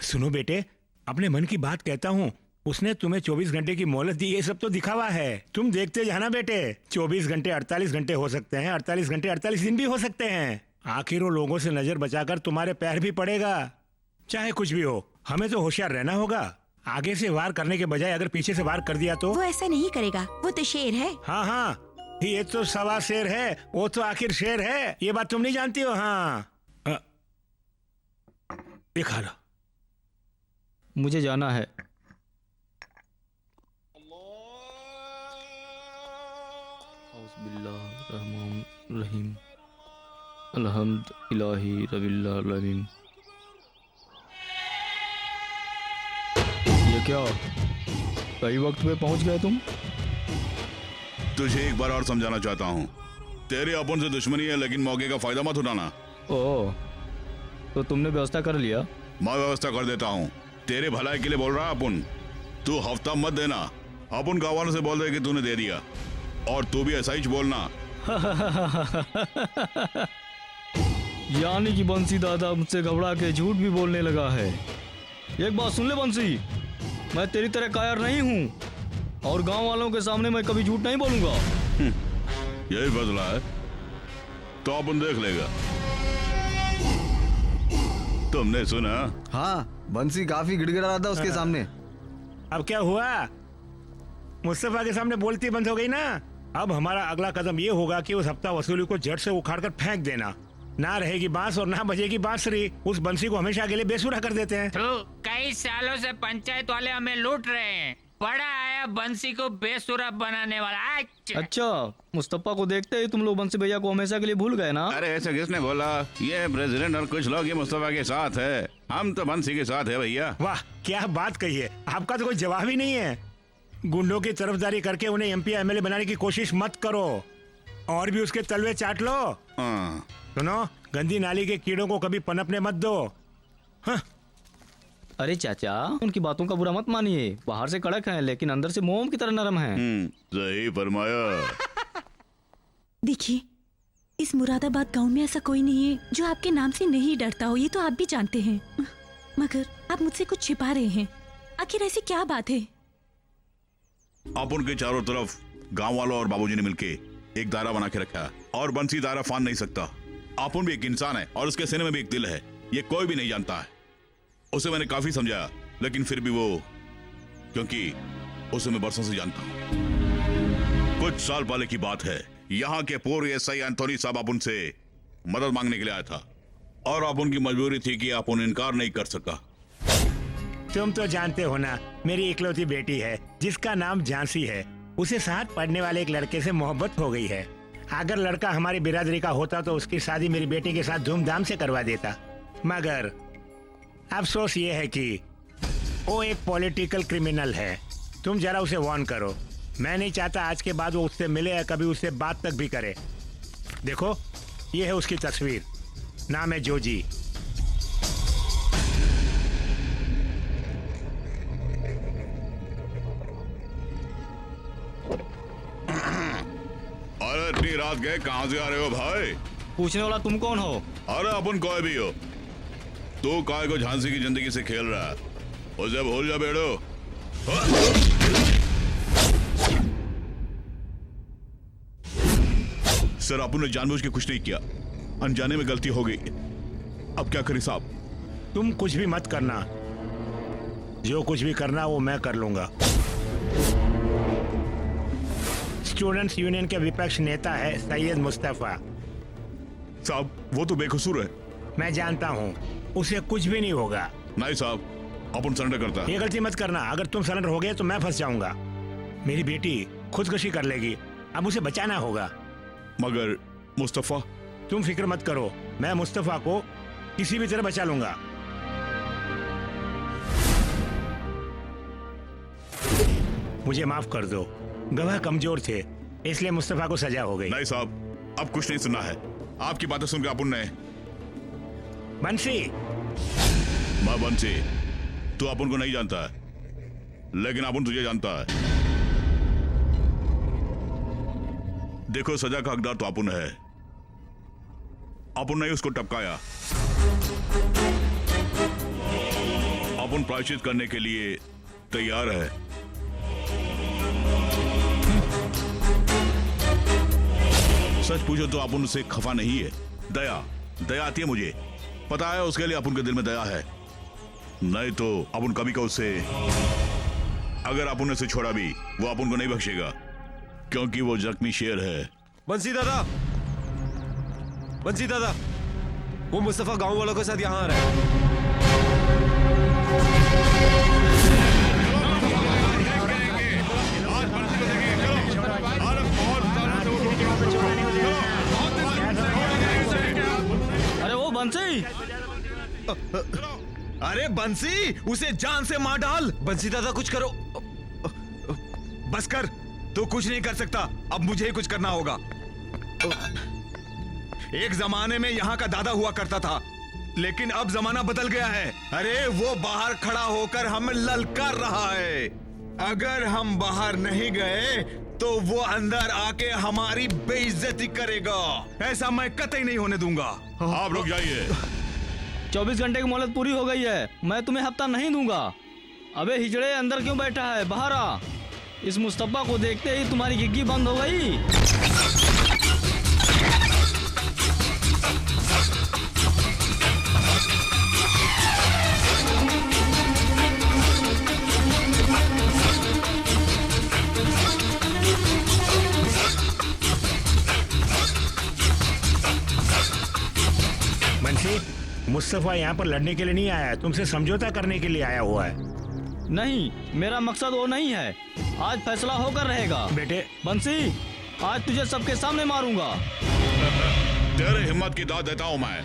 सुनो बेटे, अपने मन की बात कहता हूँ। उसने तुम्हें 24 घंटे की मोहलत दी, ये सब तो दिखावा है। तुम देखते जाना बेटे। 24 घंटे 48 घंटे हो सकते हैं, 48 घंटे 48 दिन भी हो सकते हैं। आखिर वो लोगों से नजर बचाकर तुम्हारे पैर भी पड़ेगा। चाहे कुछ भी हो, हमें तो होशियार रहना होगा। आगे से वार करने के बजाय अगर पीछे से वार कर दिया तो? वो ऐसा नहीं करेगा, वो तो शेर है। हाँ हाँ, ये तो सवा शेर है, वो तो आखिर शेर है। ये बात तुम नहीं जानती हो? हाँ, दिखा लो। मुझे जाना है। रहीम अल्हम्दुलिल्लाहि रब्बिल आलमीन। ये क्या, सही वक्त पे पहुंच गए तुम? तुझे एक बार और समझाना चाहता हूँ, तेरे अपन से दुश्मनी है, लेकिन मौके का फायदा मत उठाना। ओह, तो तुमने व्यवस्था कर लिया? मैं व्यवस्था कर देता हूँ, तेरे भलाई के लिए बोल रहा अपन। तू हफ्ता मत देना, अपन गाँव वालों से बोल दे कि तूने दे दिया, और तू भी ऐसा ही बोलना। यानी कि बंसी दादा मुझसे घबरा के झूठ भी बोलने लगा है। एक बात सुन ले बंसी, मैं तेरी तरह कायर नहीं हूँ और गांव वालों के सामने मैं कभी झूठ नहीं बोलूंगा। यही फैसला है तो अपन देख लेगा। तुमने सुना? हाँ, बंसी काफी गिड़गिड़ा रहा था उसके सामने। अब क्या हुआ? मुस्तफा के सामने बोलती बंद हो गई ना। अब हमारा अगला कदम ये होगा कि उस हफ्ता वसूली को जड़ से उखाड़कर फेंक देना। ना रहेगी बांस और ना बजेगी बांसुरी। उस बंसी को हमेशा के लिए बेसुरा कर देते हैं। तो कई सालों से पंचायत वाले हमें लूट रहे हैं, बड़ा आया बंसी को बेसुरा बनाने वाला। अच्छा, मुस्तफा को देखते ही तुम लोग बंसी भैया को हमेशा के लिए भूल गए ना? अरे ऐसा किसने बोला? ये प्रेसिडेंट और कुछ लोग ये मुस्तफा के साथ है, हम तो बंसी के साथ है भैया। वाह, क्या बात कही है। आपका तो कोई जवाब ही नहीं है। गुंडों की तरफदारी करके उन्हें MP MLA बनाने की कोशिश मत करो, और भी उसके तलवे चाट लो। सुनो, गंदी नाली के कीड़ों को कभी पनपने मत दो। हाँ। अरे चाचा, उनकी बातों का बुरा मत मानिए। बाहर से कड़क हैं लेकिन अंदर से मोम की तरह नरम हैं। सही फरमाया। देखिए, इस मुरादाबाद गांव में ऐसा कोई नहीं है जो आपके नाम से नहीं डरता हो, ये तो आप भी जानते हैं। मगर आप मुझसे कुछ छिपा रहे हैं। आखिर ऐसी क्या बात है? आप उनके चारों तरफ गांव वालों और बाबूजी ने मिलके एक दायरा बना के रखा है और बंसी दायरा फान नहीं सकता। आपुन भी एक इंसान है और उसके सीने में भी एक दिल है, ये कोई भी नहीं जानता है। उसे मैंने काफी समझाया, लेकिन फिर भी वो, क्योंकि उसे मैं बरसों से जानता हूं। कुछ साल पहले की बात है, यहाँ के पूर्व एसआई एंथोनी साहब आप उनसे मदद मांगने के लिए आया था और आप उनकी मजबूरी थी कि आप उन्हें इनकार नहीं कर सका। तुम तो जानते हो ना, मेरी इकलौती बेटी है जिसका नाम झांसी है। उसे साथ पढ़ने वाले एक लड़के से मोहब्बत हो गई है। अगर लड़का हमारी बिरादरी का होता तो उसकी शादी मेरी बेटी के साथ धूमधाम से करवा देता, मगर अफसोस ये है कि वो एक पॉलिटिकल क्रिमिनल है। तुम जरा उसे वार्न करो। मैं नहीं चाहता आज के बाद वो उससे मिले या कभी उससे बात तक भी करे। देखो, ये है उसकी तस्वीर, नाम है जोजी। अरे इतनी रात गए, कहाँ से आ रहे हो भाई? पूछने वाला तुम कौन हो? अरे अपन कोई भी हो, तू काय को झांसी की जिंदगी से खेल रहा है, उसे भूल जा बेड़ो। सर, अपन ने जानबूझ के कुछ नहीं किया, अनजाने में गलती हो गई। अब क्या करें साहब? तुम कुछ भी मत करना, जो कुछ भी करना वो मैं कर लूंगा। स्टूडेंट्स यूनियन के विपक्ष नेता है सैयद मुस्तफा साहब, वो तो बेकसूर है। मैं जानता हूँ, उसे कुछ भी नहीं होगा। नहीं साहब, अपन सरेंडर करता है। ये गलती मत करना, अगर तुम सरेंडर हो गए तो मैं फंस जाऊंगा। मेरी बेटी खुदकुशी कर लेगी, अब उसे बचाना होगा। मगर मुस्तफा? तुम फिक्र मत करो, मैं मुस्तफा को किसी भी तरह बचा लूंगा। मुझे माफ कर दो, गवाह कमजोर थे इसलिए मुस्तफा को सजा हो गई। नहीं साहब, अब कुछ नहीं सुना है। आपकी बातें सुनकर अपन ने बंसी। मैं बंसी, तू अपन को नहीं जानता है, लेकिन अपन तुझे जानता है। देखो, सजा का हकदार तो अपन है। अपन ने उसको टपकाया, अपन प्रायश्चित करने के लिए तैयार है। सच पूछो तो अपन उससे खफा नहीं है। दया आती है मुझे, पता है उसके लिए अपन के दिल में दया है। नहीं तो अपन कभी का उससे, अगर अपन ने उसे छोड़ा भी, वो अपन को नहीं बख्शेगा, क्योंकि वो जख्मी शेर है। बंसी दादा, बंसी दादा, वो मुस्तफा गांव वालों के साथ यहाँ आ रहा है। अरे वो बंसी! अरे बंसी, उसे जान से मार डाल। बंसी दादा, कुछ करो। बस कर, तू कुछ नहीं कर सकता, अब मुझे ही कुछ करना होगा। एक जमाने में यहाँ का दादा हुआ करता था, लेकिन अब जमाना बदल गया है। अरे वो बाहर खड़ा होकर हमें ललकार रहा है। अगर हम बाहर नहीं गए तो वो अंदर आके हमारी बेइज्जती करेगा। ऐसा मैं कतई नहीं होने दूंगा। आप रुक जाइए। 24 घंटे की मोहलत पूरी हो गई है, मैं तुम्हें हफ्ता नहीं दूंगा। अबे हिजड़े, अंदर क्यों बैठा है? बाहर आ। इस मुस्तफा को देखते ही तुम्हारी गिग्गी बंद हो गई। बंसी, मुस्तफा यहाँ पर लड़ने के लिए नहीं आया है, तुमसे समझौता करने के लिए आया हुआ है। नहीं, मेरा मकसद वो नहीं है। आज फैसला होकर रहेगा। बेटे बंसी, आज तुझे सबके सामने मारूंगा। तेरे हिम्मत की दाद देता हूँ मैं,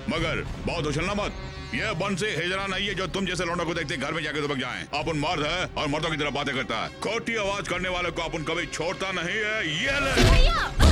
मगर बहुत उछलना मत। ये बंसी हिजड़ा नहीं है जो तुम जैसे लौंडों को देखते घर में जाके दुबक जाएं। अपन मर्द है और मर्दों की तरह बातें करता है। खोटी आवाज करने वाले को अपन कभी छोड़ता नहीं है। ये ले।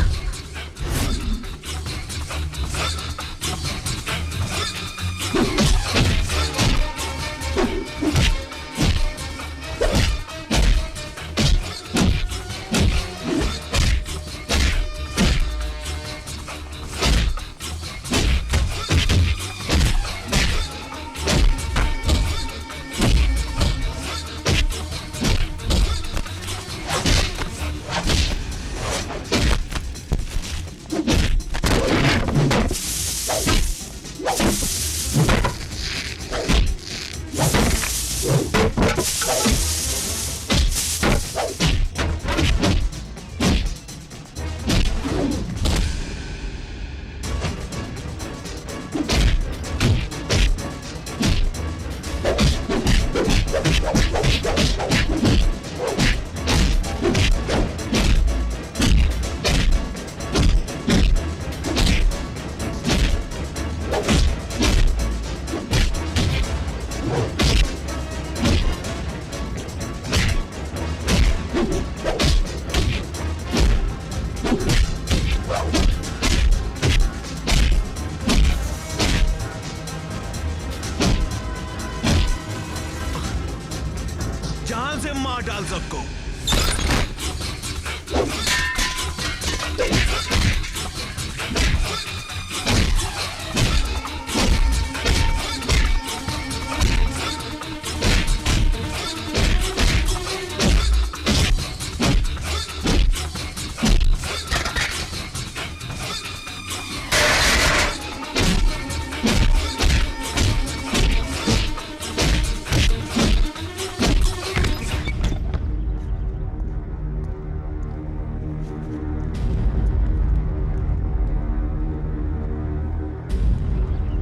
मार डाल सबको।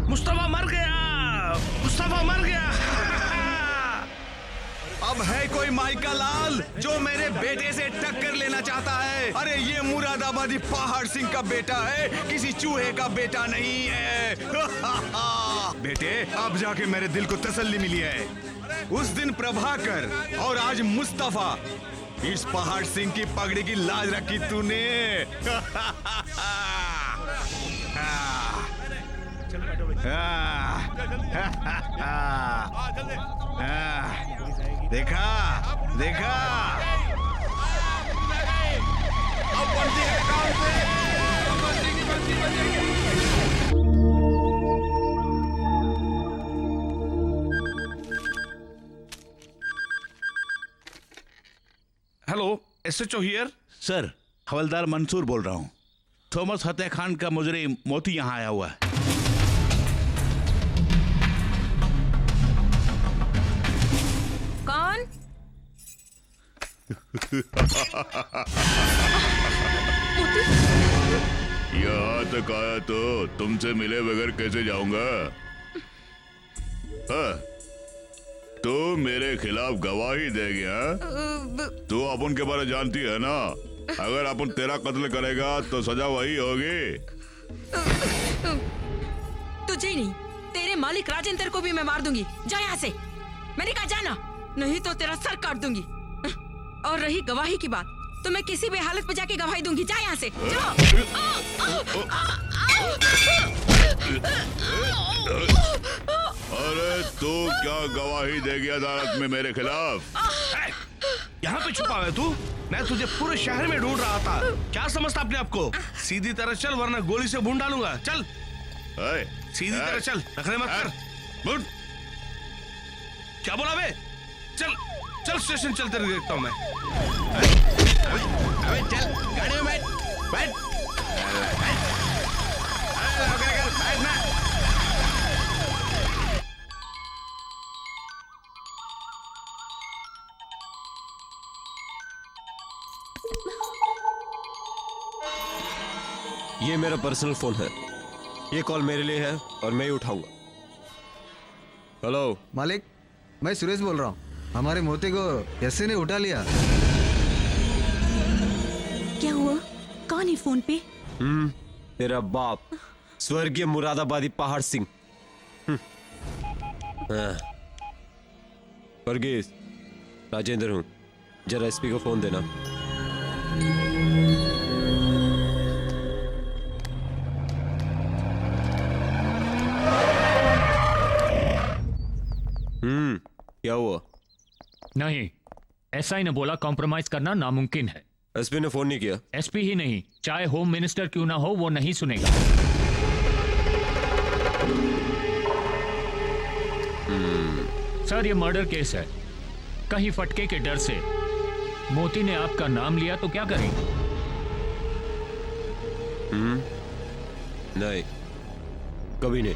मुस्तफा मर गया, मुस्तफा मर गया। अब है कोई माइका लाल जो मेरे बेटे से टक्कर लेना चाहता है? अरे ये मुरादाबादी पहाड़ सिंह का बेटा है, किसी चूहे का बेटा नहीं है। बेटे, अब जाके मेरे दिल को तसल्ली मिली है। उस दिन प्रभाकर और आज मुस्तफा, इस पहाड़ सिंह की पगड़ी की लाज रखी तूने। देखा देखा, अब बंसी के काम से बंसी की बंसी बजेगी। Hello, SHO here. सर, हवलदार मंसूर बोल रहा हूँ। थॉमस हत्याकांड का मुजरिम मोती यहाँ आया हुआ है। कौन? यहाँ तक आया तो तुमसे मिले बगैर कैसे जाऊंगा? तो मेरे खिलाफ गवाही दे गया। तू अपन के बारे जानती है ना, अगर अपन तेरा कत्ल करेगा तो सजा वही होगी। तुझे ही नहीं, तेरे मालिक राजेंद्र को भी मैं मार दूंगी। जा यहाँ से, मैंने कहा जाना, नहीं तो तेरा सर काट दूंगी। और रही गवाही की बात, तो मैं किसी भी हालत में जाके गवाही दूंगी। जा यहाँ से, अरे तू क्या गवाही देगी अदालत में मेरे खिलाफ? यहाँ पे छुपा है तू? मैं तुझे पूरे शहर में ढूंढ रहा था। क्या समझता अपने आप को? सीधी तरह चल, वरना गोली से भून डालूंगा। चल सीधी तरह चल, नखरे मत कर। क्या बोला बे? चल चल स्टेशन चल, तेरे देखता हूँ मैं। अबे चल, गाड़ी में बैठ बैठ। बैठना। ये मेरा पर्सनल फोन है, ये कॉल मेरे लिए है और मैं ही उठाऊंगा। हेलो मालिक, मैं सुरेश बोल रहा हूँ। हमारे मोती को कैसे ने उठा लिया। क्या हुआ? कौन है फोन पे? तेरा बाप, स्वर्गीय मुरादाबादी पहाड़ सिंह। वर्गीस, राजेंद्र हूं, जरा एसपी को फोन देना। क्या हुआ? नहीं, एसआई ने बोला कॉम्प्रोमाइज करना नामुमकिन है। एसपी ने फोन नहीं किया? एसपी ही नहीं, चाहे होम मिनिस्टर क्यों ना हो, वो नहीं सुनेगा। सर, ये मर्डर केस है। कहीं फटके के डर से मोती ने आपका नाम लिया तो क्या करेंगे? नहीं, कभी नहीं।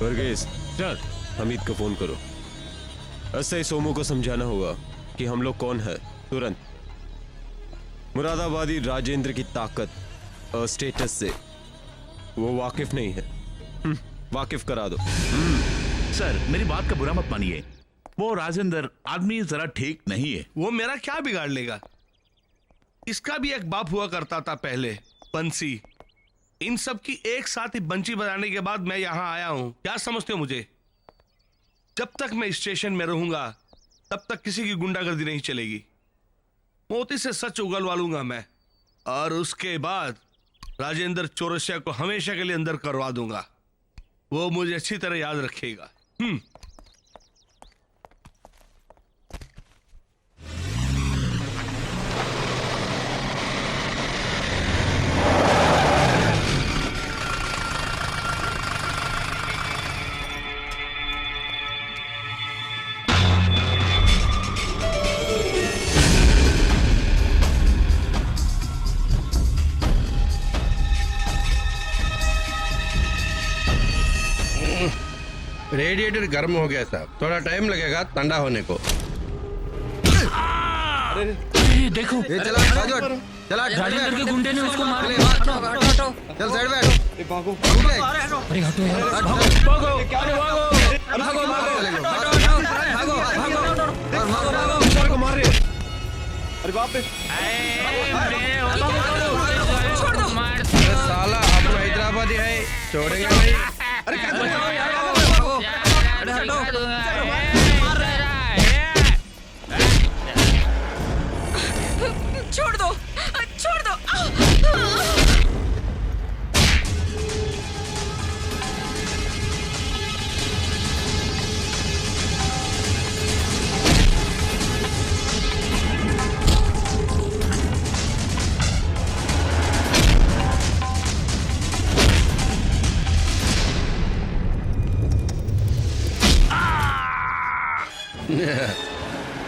वर्गीस सर, हमीद को फोन करो। ऐसे ही सोमू को समझाना होगा कि हम लोग कौन है तुरंत। मुरादाबादी राजेंद्र की ताकत और स्टेटस से वो वाकिफ नहीं है। वाकिफ करा दो। सर, मेरी बात का बुरा मत मानिए, वो राजेंद्र आदमी जरा ठीक नहीं है। वो मेरा क्या बिगाड़ लेगा? इसका भी एक बाप हुआ करता था पहले, बंसी। इन सब की एक साथ ही बंसी बजाने के बाद मैं यहां आया हूं। क्या समझते हो मुझे? जब तक मैं स्टेशन में रहूंगा तब तक किसी की गुंडागर्दी नहीं चलेगी। मोती से सच उगलवा लूंगा मैं, और उसके बाद राजेंद्र चौरसिया को हमेशा के लिए अंदर करवा दूंगा। वो मुझे अच्छी तरह याद रखेगा। रेडिएटर गर्म हो गया साहब, थोड़ा टाइम लगेगा ठंडा होने को। देखो ये चला चला राजेंद्र के गुंडे ने उसको मार चल साइड में अरे हटो यार, मार रहे। अरे बाप रे, छोड़ दो। अरे साला हम हैदराबादी है, छोड़ेंगे नहीं। अरे क्या कर रहे हो यार? अरे हटो। छोड़ दो, छोड़ दो।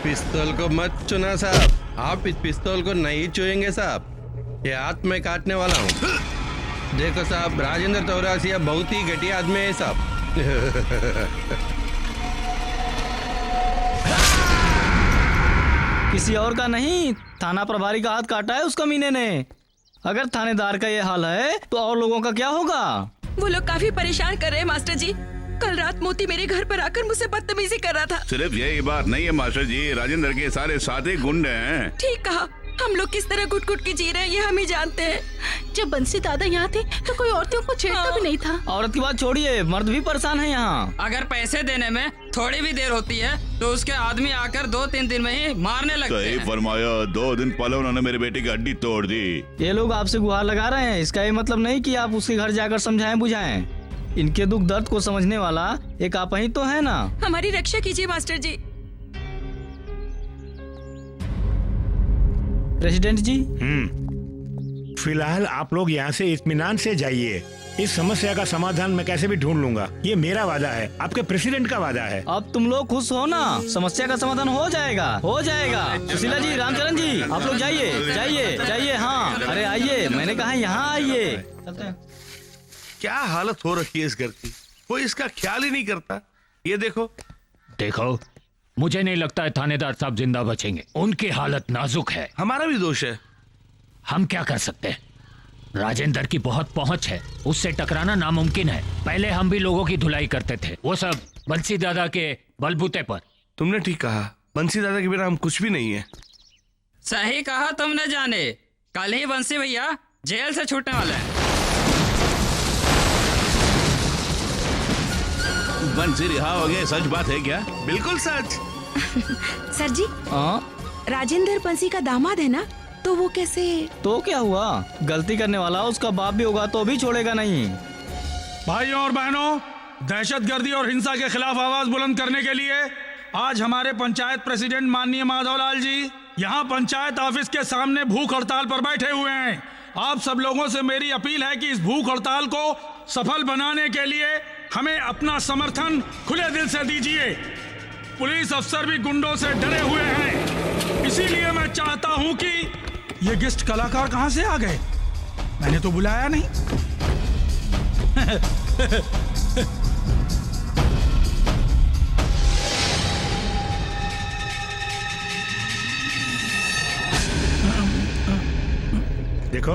पिस्तौल को मत चुना साहब, आप इस पिस्तौल को नहीं छुएंगे साहब, ये हाथ में काटने वाला हूँ। देखो साहब, राजेंद्र चौरासिया बहुत ही घटिया आदमी है साहब। किसी और का नहीं, थाना प्रभारी का हाथ काटा है उस कमीने ने। अगर थानेदार का ये हाल है तो और लोगों का क्या होगा? वो लोग काफी परेशान कर रहे हैं मास्टर जी। कल रात मोती मेरे घर पर आकर मुझसे बदतमीजी कर रहा था। सिर्फ यही बात नहीं है मास्टर जी, राजेंद्र के सारे साथी गुंडे हैं। ठीक कहा, हम लोग किस तरह घुट घुट के जी रहे हैं ये हम ही जानते हैं। जब बंसी दादा यहाँ थे तो कोई औरतों को छेड़ता भी नहीं था। औरत की बात छोड़िए, मर्द भी परेशान है यहाँ। अगर पैसे देने में थोड़ी भी देर होती है तो उसके आदमी आकर 2-3 दिन में ही मारने लगते सही हैं। फरमाया, 2 दिन पहले उन्होंने मेरे बेटे की हड्डी तोड़ दी। ये लोग आपसे गुहार लगा रहे हैं, इसका ये मतलब नहीं कि आप उसके घर जाकर समझाएं बुझाएं। इनके दुख दर्द को समझने वाला एक आप ही तो है ना। हमारी रक्षा कीजिए मास्टर जी। प्रेसिडेंट जी, फिलहाल आप लोग यहाँ से इत्मीनान से जाइए। इस समस्या का समाधान मैं कैसे भी ढूंढ लूंगा, ये मेरा वादा है, आपके प्रेसिडेंट का वादा है। अब तुम लोग खुश हो ना, समस्या का समाधान हो जाएगा, हो जाएगा। सुशीला जी, रामचरण जी, आप लोग जाइए जाइए जाइए। हाँ, अरे आइए, मैंने कहा यहाँ आइए। क्या हालत हो रखी है इस घर की, कोई इसका ख्याल ही नहीं करता। ये देखो देखो, मुझे नहीं लगता है थानेदार साहब जिंदा बचेंगे, उनकी हालत नाजुक है। हमारा भी दोष है। हम क्या कर सकते हैं? राजेंद्र की बहुत पहुंच है, उससे टकराना नामुमकिन है। पहले हम भी लोगों की धुलाई करते थे, वो सब बंसी दादा के बलबूते पर। तुमने ठीक कहा, बंसी दादा के बिना हम कुछ भी नहीं है। सही कहा तुमने जाने, कल ही बंसी भैया जेल से छूटने वाले हैं। बंसी रिहा हो गया, सच बात है क्या? बिल्कुल सच। सर जी, राजेंद्र बंसी का दामाद है ना, तो वो कैसे? तो क्या हुआ, गलती करने वाला उसका बाप भी होगा तो भी छोड़ेगा नहीं। भाइयों और बहनों, दहशतगर्दी और हिंसा के खिलाफ आवाज बुलंद करने के लिए आज हमारे पंचायत प्रेसिडेंट माननीय माधवलाल जी यहाँ पंचायत ऑफिस के सामने भूख हड़ताल पर बैठे हुए हैं। आप सब लोगों से मेरी अपील है कि इस भूख हड़ताल को सफल बनाने के लिए हमें अपना समर्थन खुले दिल से दीजिए। पुलिस अफसर भी गुंडों से डरे हुए हैं, इसीलिए मैं चाहता हूं कि ये गेस्ट कलाकार कहां से आ गए, मैंने तो बुलाया नहीं। देखो,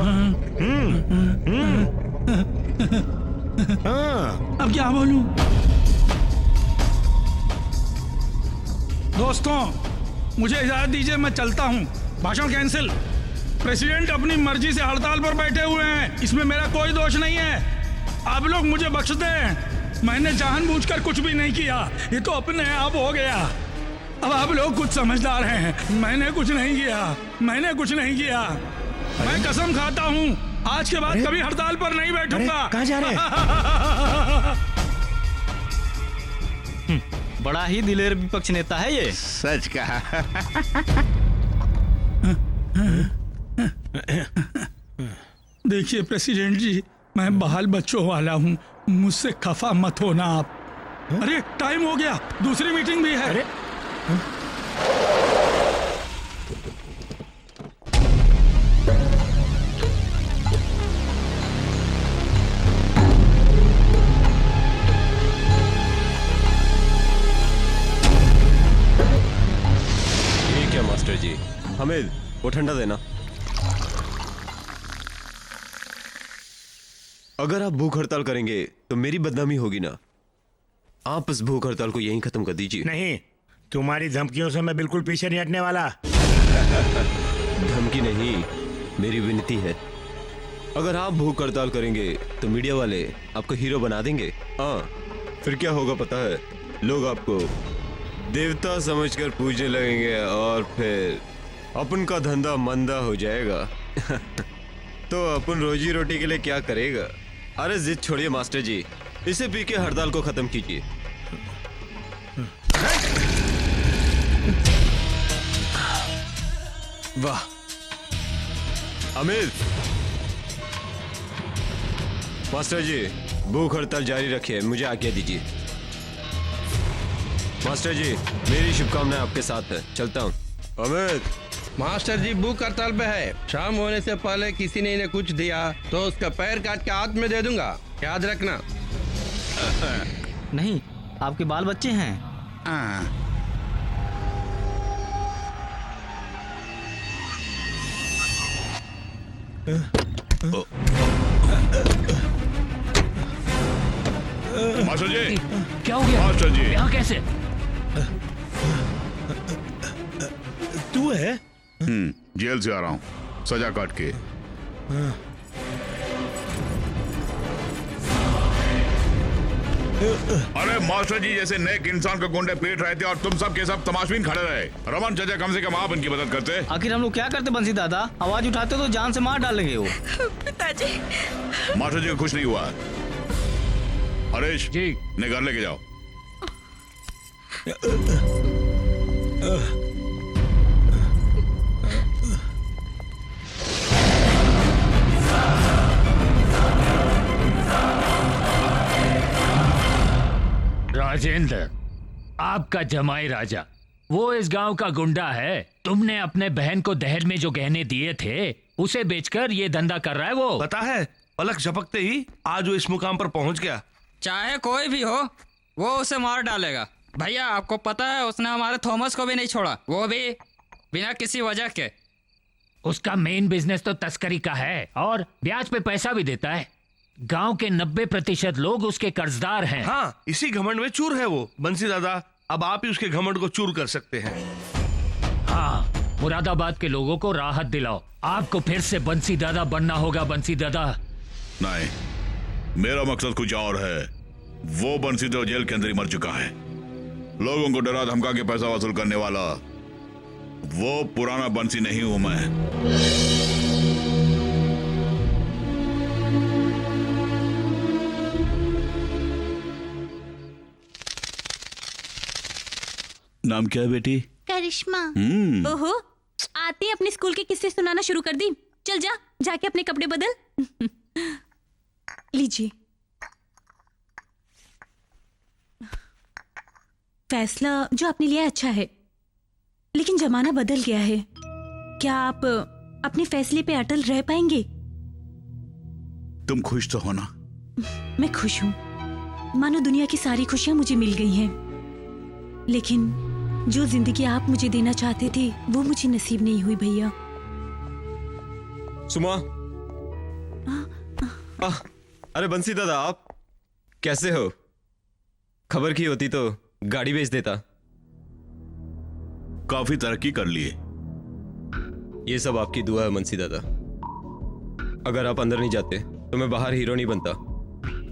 अब क्या बोलूं? दोस्तों, मुझे इजाजत दीजिए, मैं चलता हूं। भाषण कैंसिल। प्रेसिडेंट अपनी मर्जी से हड़ताल पर बैठे हुए हैं, इसमें मेरा कोई दोष नहीं है। आप लोग मुझे बख्श दें, मैंने जानबूझकर कुछ भी नहीं किया, ये तो अपने आप हो गया। अब आप लोग कुछ समझदार हैं, मैंने कुछ नहीं किया, मैंने कुछ नहीं किया। मैं कसम खाता हूं, आज के बाद कभी हड़ताल पर नहीं बैठूंगा। कहाँ जा रहे हैं? बड़ा ही दिलेर विपक्ष नेता है ये। सच कहा। देखिए प्रेसिडेंट जी, मैं बहाल बच्चों वाला हूँ, मुझसे खफा मत होना आप। अरे टाइम हो गया, दूसरी मीटिंग भी है। अरे हामिद वो ठंडा देना। अगर आप भूख हड़ताल करेंगे तो मेरी बदनामी होगी ना। आप इस भूख हड़ताल को यहीं खत्म कर दीजिए। नहीं, तुम्हारी धमकियों से मैं बिल्कुल पीछे नहीं हटने वाला। धमकी नहीं, मेरी विनती है। अगर आप भूख हड़ताल करेंगे तो मीडिया वाले आपको हीरो बना देंगे। हाँ, फिर क्या होगा पता है? लोग आपको देवता समझकर पूजने लगेंगे और फिर अपन का धंधा मंदा हो जाएगा। तो अपन रोजी रोटी के लिए क्या करेगा? अरे जिद छोड़िए मास्टर जी, इसे पी के हड़ताल को खत्म कीजिए। वाह अमित, मास्टर जी भूख हड़ताल जारी रखिए, मुझे आज्ञा दीजिए। मास्टर जी मेरी शुभकामनाएं आपके साथ है, चलता हूँ। अमित, मास्टर जी भूख हड़ताल पे है। शाम होने से पहले किसी ने इन्हें कुछ दिया तो उसका पैर काट के हाथ में दे दूंगा, याद रखना। नहीं, आपके बाल बच्चे हैं। मास्टर जी क्या हो गया? मास्टर जी यहाँ कैसे? तू है? जेल से आ रहा हूँ सजा काट के। अरे मास्टर जी जैसे नेक इंसान को गुंडे पीट रहे थे और तुम सब के सब तमाशबीन खड़े रहे। रमन चाचा कम से कम आप इनकी मदद करते। आखिर हम लोग क्या करते बंसी दादा? आवाज उठाते तो जान से मार डालेंगे वो। पिताजी। मास्टर जी को कुछ नहीं हुआ। हरीश जी ने घर लेके जाओ। राजेंद्र, आपका जमाई राजा, वो इस गांव का गुंडा है। तुमने अपने बहन को दहेज में जो गहने दिए थे उसे बेचकर ये धंधा कर रहा है वो। पता है, पलक झपकते ही आज वो इस मुकाम पर पहुंच गया। चाहे कोई भी हो, वो उसे मार डालेगा। भैया आपको पता है उसने हमारे थॉमस को भी नहीं छोड़ा, वो भी बिना किसी वजह के। उसका मेन बिजनेस तो तस्करी का है और ब्याज पे पैसा भी देता है। गांव के 90% लोग उसके कर्जदार हैं। हाँ, इसी घमंड में चूर है वो। बंसी दादा, अब आप ही उसके घमंड को चूर कर सकते हैं। हाँ, मुरादाबाद के लोगों को राहत दिलाओ। आपको फिर से बंसी दादा बनना होगा। बंसी दादा नहीं, मेरा मकसद कुछ और है। वो बंसी तो जेल के अंदर ही मर चुका है। लोगों को डरा धमका के पैसा वसूल करने वाला वो पुराना बंसी नहीं हूं मैं। नाम क्या है बेटी? करिश्मा। ओहो, आती अपने स्कूल के किस्से सुनाना शुरू कर दी। चल जा, जाके अपने कपड़े बदल। लीजिए। फैसला जो आपने लिया अच्छा है, लेकिन जमाना बदल गया है। क्या आप अपने फैसले पे अटल रह पाएंगे? तुम खुश तो हो ना? मैं खुश हूँ, मानो दुनिया की सारी खुशियां मुझे मिल गई हैं। लेकिन जो जिंदगी आप मुझे देना चाहते थे वो मुझे नसीब नहीं हुई भैया। सुमा, अरे बंसी दादा, आप कैसे हो? खबर की होती तो गाड़ी बेच देता। काफी तरक्की कर लिए। ये सब आपकी दुआ है बंसी दादा। अगर आप अंदर नहीं जाते तो मैं बाहर हीरो नहीं बनता।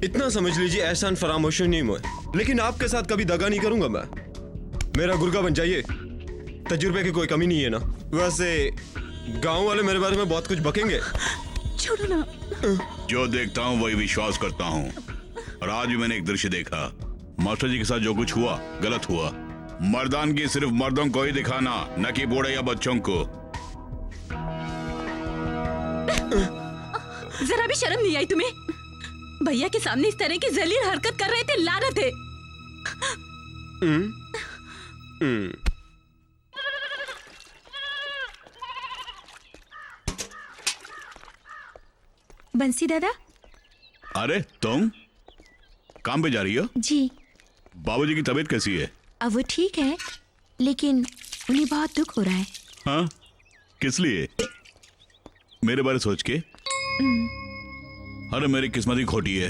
इतना समझ लीजिए, एहसान फरामोश नहीं मैं, लेकिन आपके साथ कभी दगा नहीं करूंगा मैं। मेरा गुर्गा बन जाइए, तजुर्बे की कोई कमी नहीं है ना। वैसे गांव वाले मेरे बारे में बहुत कुछ बकेंगे। छोड़ो ना। जो देखता हूँ वही विश्वास करता हूँ। और आज भी मैंने एक दृश्य देखा। मास्टर जी के साथ जो कुछ हुआ गलत हुआ। मर्दानगी सिर्फ मर्दों को ही दिखाना, न कि बूढ़े या बच्चों को। जरा भी शर्म नहीं आई तुम्हें? भैया के सामने इस तरह की जलील हरकत कर रहे थे, लानत है। बंसी दादा। अरे तुम काम पे जा रही हो? जी। बाबूजी की तबीयत कैसी है? अब वो ठीक है, लेकिन उन्हें बहुत दुख हो रहा है। हाँ? किस लिए? मेरे बारे सोच के? अरे मेरी किस्मत ही खोटी है।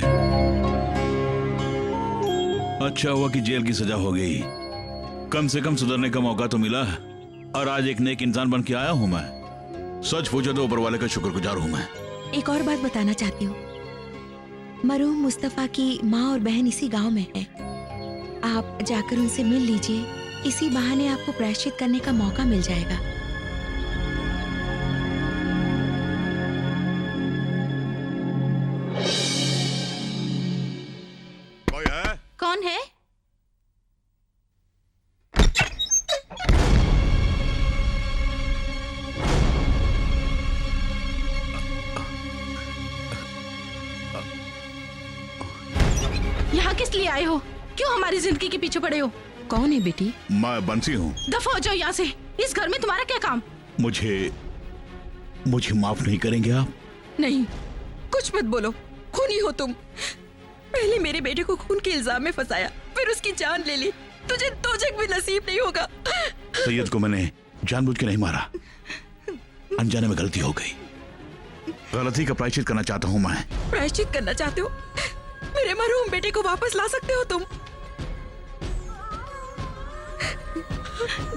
अच्छा हुआ कि जेल की सजा हो गई, कम से कम सुधरने का मौका तो मिला और आज एक नेक इंसान बन के आया हूं मैं। सच पूछो तो ऊपर वाले का शुक्रगुजार हूं मैं। एक और बात बताना चाहती हूँ, मरहूम मुस्तफा की माँ और बहन इसी गांव में है। आप जाकर उनसे मिल लीजिए, इसी बहाने आपको प्रायश्चित करने का मौका मिल जाएगा। कोई है? कौन है? यहाँ किस लिए आए हो? क्यों हमारी जिंदगी के पीछे पड़े हो? कौन है बेटी? मैं बंसी हूँ। दफा हो जाओ यहाँ से। इस घर में तुम्हारा क्या काम? मुझे माफ नहीं करेंगे आप? नहीं, कुछ मत बोलो। खूनी हो तुम। पहले मेरे बेटे को खून के इल्जाम में फंसाया, फिर उसकी जान ले ली। तुझे दोजख भी नसीब नहीं होगा। सैयद को मैंने जानबूझ के नहीं मारा, अनजाने में गलती हो गई। गलती का प्रायश्चित करना चाहता हूँ मैं। प्रायश्चित करना चाहते हो? मेरे मरहूम बेटे को वापस ला सकते हो तुम।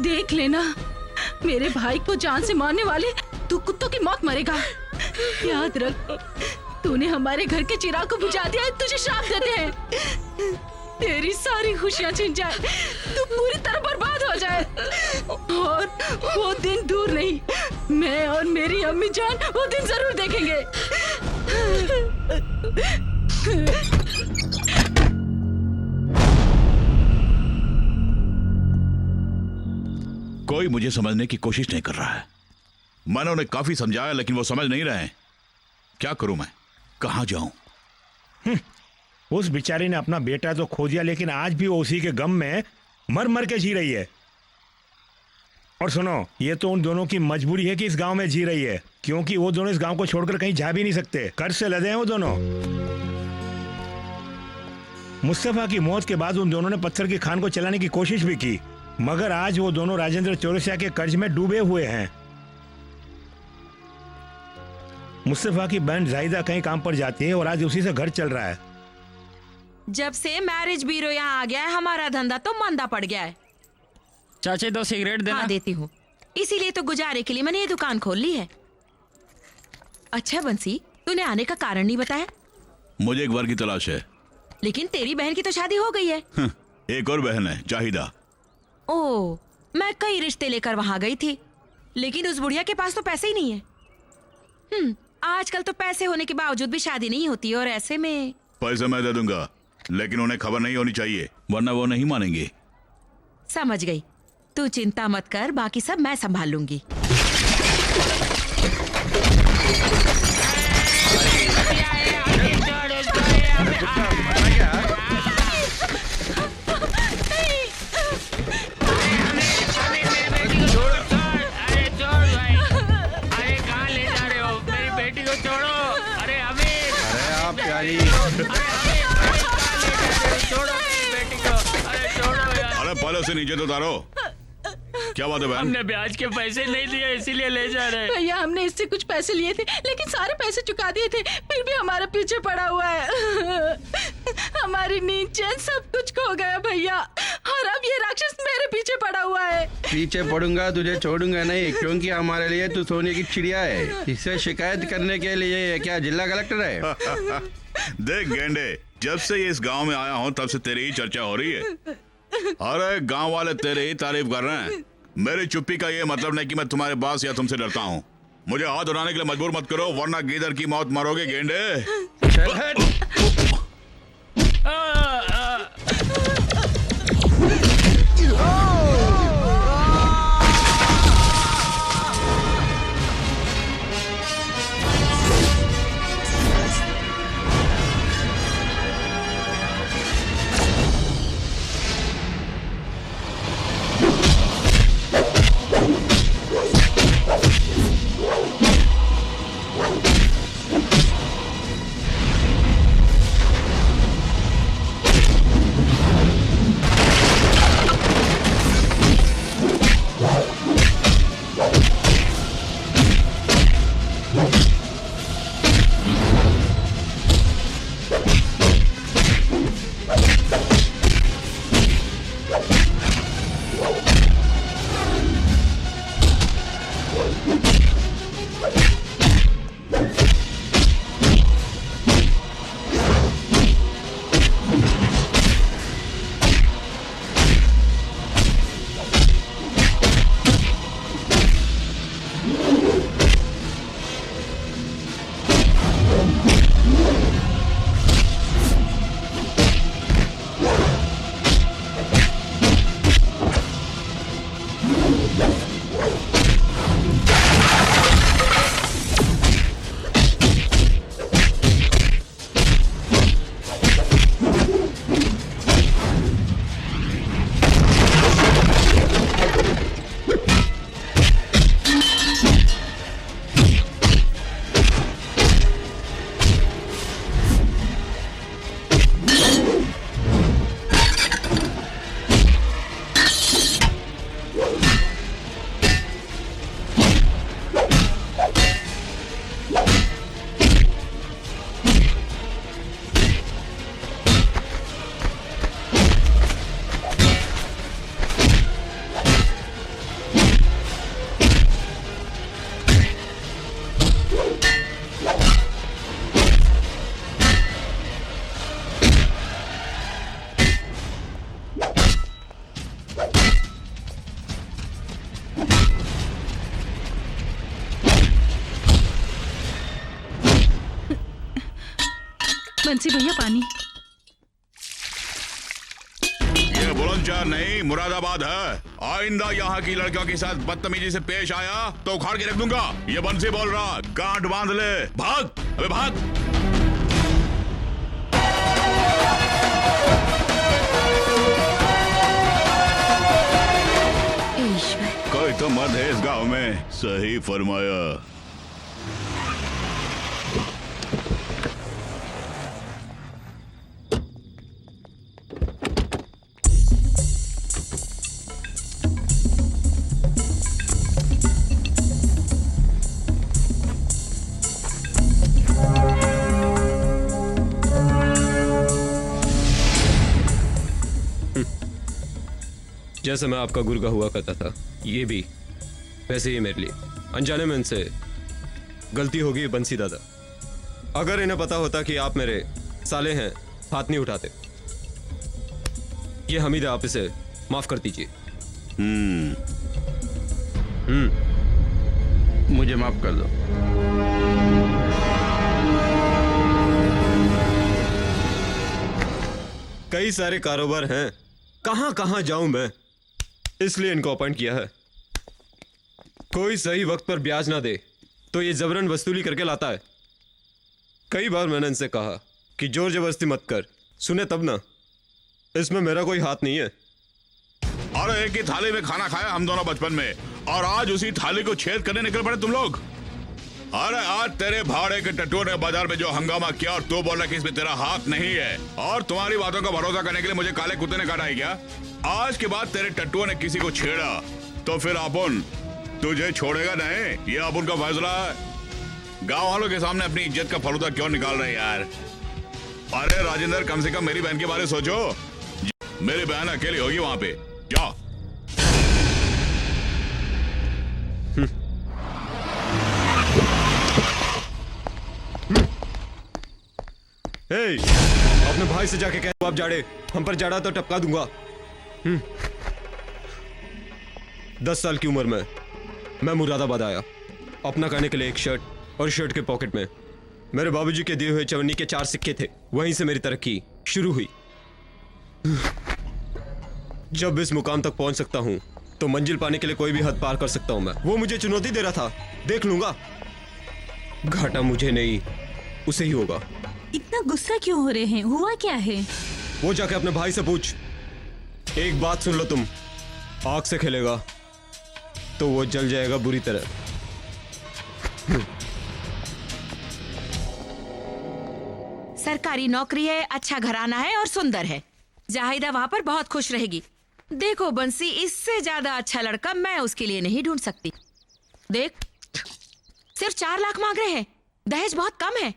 देख लेना, मेरे भाई को जान से मारने वाले तू कुत्तों की मौत मरेगा। याद रख, तूने हमारे घर के चिराग को बुझा दिया है, तुझे श्राप देते हैं। तेरी सारी खुशियां छिन जाए, तू पूरी तरह बर्बाद हो जाए। और वो दिन दूर नहीं, मैं और मेरी अम्मी जान वो दिन जरूर देखेंगे। कोई मुझे समझने की कोशिश नहीं कर रहा है। मैंने उन्हें काफी समझाया लेकिन वो समझ नहीं रहे हैं। क्या करूं मैं? कहां जाऊं? उस बेचारी ने अपना बेटा तो खो दिया, लेकिन आज भी वो उसी के गम में मर मर के जी रही है। और सुनो, ये तो उन दोनों की मजबूरी है कि इस गांव में जी रही है, क्योंकि वो दोनों इस गांव को छोड़कर कहीं जा भी नहीं सकते। कर्ज से लदे हैं वो दोनों। मुस्तफा की मौत के बाद उन दोनों ने पत्थर की खान को चलाने की कोशिश भी की, मगर आज वो दोनों राजेंद्र चौरसिया के कर्ज में डूबे हुए हैं। मुस्तफा की बहन जाहिदा कहीं काम पर जाती है और आज उसी से घर चल रहा है। जब से मैरिज ब्यूरो यहाँ आ गया है, हमारा धंधा तो मंदा पड़ गया है। चाची 2 सिगरेट देना। हाँ, देती हूँ। इसीलिए तो गुजारे के लिए मैंने ये दुकान खोल ली है। अच्छा बंसी, तूने आने का कारण नहीं बताया। मुझे एक बार की तलाश है। लेकिन तेरी बहन की तो शादी हो गई है। एक और बहन है, जाहिदा। ओह, मैं कई रिश्ते लेकर वहां गई थी, लेकिन उस बुढ़िया के पास तो पैसे ही नहीं है। आजकल तो पैसे होने के बावजूद भी शादी नहीं होती, और ऐसे में पैसे मैं दे दूंगा, लेकिन उन्हें खबर नहीं होनी चाहिए, वरना वो नहीं मानेंगे। समझ गई। तू चिंता मत कर, बाकी सब मैं संभाल लूंगी। अरे पहले से नीचे तो उतारो। क्या बात है बहन? हमने ब्याज के पैसे नहीं दिए, इसीलिए ले जा रहे हैं। भैया, हमने इससे कुछ पैसे लिए थे, लेकिन सारे पैसे चुका दिए थे, फिर भी हमारा पीछे पड़ा हुआ है। हमारी नींद चैन सब कुछ खो गया भैया, और अब ये राक्षस मेरे पीछे पड़ा हुआ है। पीछे पड़ूंगा, तुझे छोड़ूंगा नहीं, क्योंकि हमारे लिए तू सोने की चिड़िया है। इससे शिकायत करने के लिए क्या जिला कलेक्टर है? देख गेंडे, जब से ये इस गांव में आया हूँ तब से तेरी ही चर्चा हो रही है। अरे गांव वाले तेरे ही तारीफ कर रहे हैं। मेरी चुप्पी का ये मतलब नहीं कि मैं तुम्हारे पास या तुमसे डरता हूँ। मुझे हाथ उठाने के लिए मजबूर मत करो, वरना गीदड़ की मौत मरोगे गेंडे। चल हट। बंसी भैया पानी। ये बुलंदशहर नहीं मुरादाबाद है। आइंदा यहाँ की लड़कियों के साथ बदतमीजी से पेश आया तो उखाड़ के रख दूंगा। ये बंसी बोल रहा, गांठ बांध ले, भाग, अबे भाग। कोई तो मर्द है इस गांव में। सही फरमाया। जैसे मैं आपका गुरगा हुआ करता था, ये भी वैसे ही मेरे लिए। अनजाने में इनसे गलती होगी बंसी दादा। अगर इन्हें पता होता कि आप मेरे साले हैं, हाथ नहीं उठाते। ये हमीद है, आप इसे माफ कर दीजिए। मुझे माफ कर दो। कई सारे कारोबार हैं, कहां कहां जाऊं मैं, इसलिए इनको अपॉइंट किया है। कोई सही वक्त पर ब्याज ना दे तो ये जबरन वसूली करके लाता है। कई बार मैंने इनसे कहा कि जोर जबरदस्ती मत कर, सुने तब ना। इसमें मेरा कोई हाथ नहीं है। अरे एक ही थाली में खाना खाया हम दोनों बचपन में, और आज उसी थाली को छेद करने निकल पड़े तुम लोग। अरे आज तेरे भाड़े के टट्टू ने बाजार में जो हंगामा किया और तू बोला कि इसमें तेरा हाथ नहीं है, और तुम्हारी बातों का भरोसा करने के लिए मुझे काले कुत्ते ने काटा है क्या? आज के बाद तेरे टट्टू ने किसी को छेड़ा तो फिर अपुन तुझे छोड़ेगा नहीं। ये अपुन का फैसला है। गांव वालों के सामने अपनी इज्जत का फलूदा क्यों निकाल रहे यार? अरे राजेंद्र, कम से कम मेरी बहन के बारे में सोचो। मेरी बहन अकेली होगी वहां पे। जाओ। अपने भाई से जाके कह आप जाड़े, हम पर जाड़ा तो टपका दूंगा। 10 साल की उम्र में मैं मुरादाबाद आया। अपना खाने के लिए एक शर्ट और शर्ट के पॉकेट में मेरे बाबूजी के दिए हुए चवन्नी के 4 सिक्के थे। वहीं से मेरी तरक्की शुरू हुई। जब इस मुकाम तक पहुंच सकता हूं तो मंजिल पाने के लिए कोई भी हद पार कर सकता हूं मैं। वो मुझे चुनौती दे रहा था, देख लूंगा। घाटा मुझे नहीं, उसे ही होगा। इतना गुस्सा क्यों हो रहे हैं? हुआ क्या है? वो जाके अपने भाई से पूछ। एक बात सुन लो, तुम आग से खेलेगा तो वो जल जाएगा बुरी तरह। सरकारी नौकरी है, अच्छा घराना है और सुंदर है। जाहिदा वहां पर बहुत खुश रहेगी। देखो बंसी, इससे ज्यादा अच्छा लड़का मैं उसके लिए नहीं ढूंढ सकती। देख, सिर्फ 4 लाख मांग रहे हैं। दहेज बहुत कम है।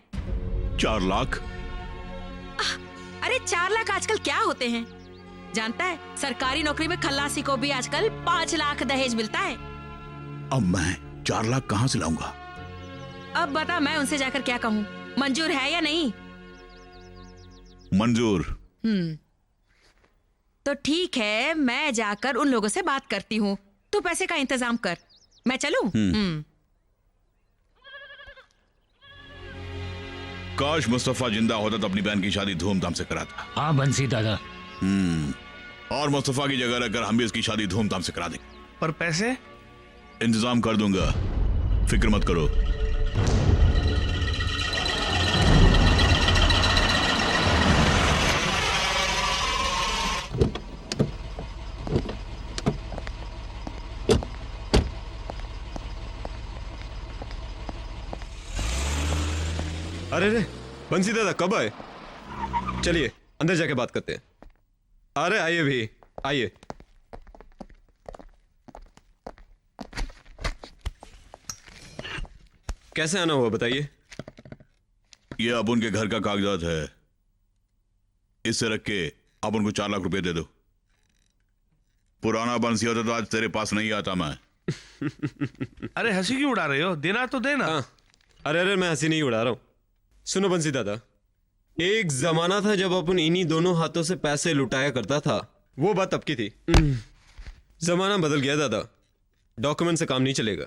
4 लाख? अरे 4 लाख आजकल क्या होते हैं? जानता है, सरकारी नौकरी में खल्लासी को भी आजकल 5 लाख दहेज मिलता है। अब मैं 4 लाख कहां से लाऊंगा? अब बता, मैं उनसे जाकर क्या कहूँ? मंजूर है या नहीं? मंजूर। तो ठीक है, मैं जाकर उन लोगों से बात करती हूँ। तू पैसे का इंतजाम कर, मैं चलूं? काश मुस्तफा जिंदा होता तो अपनी बहन की शादी धूमधाम से कराता। हाँ बंसी दादा। और मुस्तफा की जगह रखकर हम भी इसकी शादी धूमधाम से करा देंगे। पर पैसे? इंतजाम कर दूंगा, फिक्र मत करो। अरे रे बंसी दादा, कब आए? चलिए अंदर जाके बात करते हैं। अरे आइए भी, आइए। कैसे आना हुआ बताइए? ये अब उनके घर का कागजात है, इससे रख के अब उनको 4 लाख रुपए दे दो। पुराना बंसी होता तो आज तेरे पास नहीं आता मैं। अरे हंसी क्यों उड़ा रहे हो? देना तो देना। अरे मैं हंसी नहीं उड़ा रहा हूं। सुनो बंसी दादा, एक जमाना था जब अपन इन्हीं दोनों हाथों से पैसे लुटाया करता था। वो बात अब की थी। जमाना बदल गया दादा। डॉक्यूमेंट से काम नहीं चलेगा।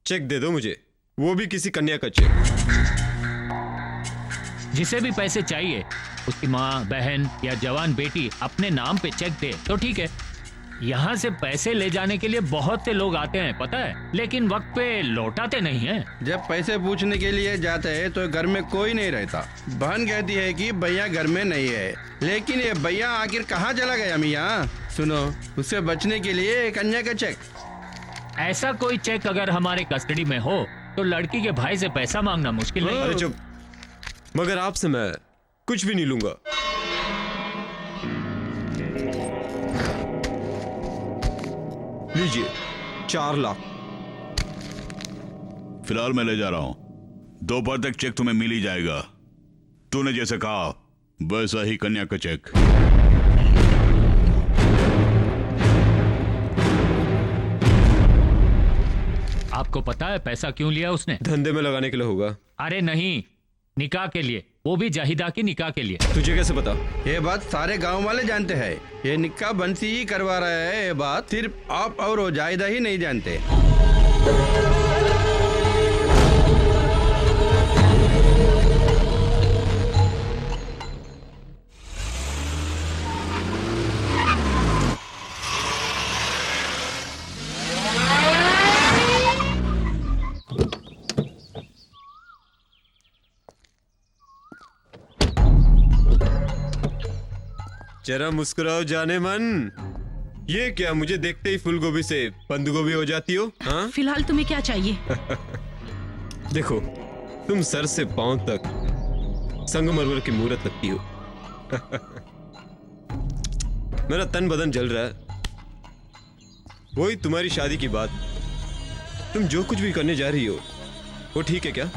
चेक दे दो मुझे, वो भी किसी कन्या का चेक। जिसे भी पैसे चाहिए उसकी माँ, बहन या जवान बेटी अपने नाम पे चेक दे तो ठीक है। यहाँ से पैसे ले जाने के लिए बहुत से लोग आते हैं पता है, लेकिन वक्त पे लौटाते नहीं हैं। जब पैसे पूछने के लिए जाते हैं तो घर में कोई नहीं रहता। बहन कहती है कि भैया घर में नहीं है, लेकिन ये भैया आखिर कहाँ चला गया मियाँ? सुनो, उससे बचने के लिए एक कन्या का चेक। ऐसा कोई चेक अगर हमारे कस्टडी में हो तो लड़की के भाई से पैसा मांगना मुश्किल नहीं। अरे चुप, मगर आपसे मैं कुछ भी नहीं लूंगा। लीजिए 4 लाख। फिलहाल मैं ले जा रहा हूं, दोपहर तक चेक तुम्हें मिल ही जाएगा। तूने जैसे कहा वैसा ही कन्या का चेक। आपको पता है पैसा क्यों लिया उसने? धंधे में लगाने के लिए होगा। अरे नहीं, निकाह के लिए, वो भी जाहिदा की निकाह के लिए। तुझे कैसे पता? ये बात सारे गांव वाले जानते हैं। ये निकाह बंसी ही करवा रहा है। ये बात सिर्फ आप और वो जाहिदा ही नहीं जानते। जरा मुस्कुराओ जाने मन। ये क्या, मुझे देखते ही फूल गोभी से बंद गोभी हो जाती हो? हाँ? फिलहाल तुम्हें क्या चाहिए? देखो, तुम सर से पांव तक संगमरमर की मूरत लगती हो। मेरा तन बदन जल रहा है। वही तुम्हारी शादी की बात। तुम जो कुछ भी करने जा रही हो वो ठीक है क्या?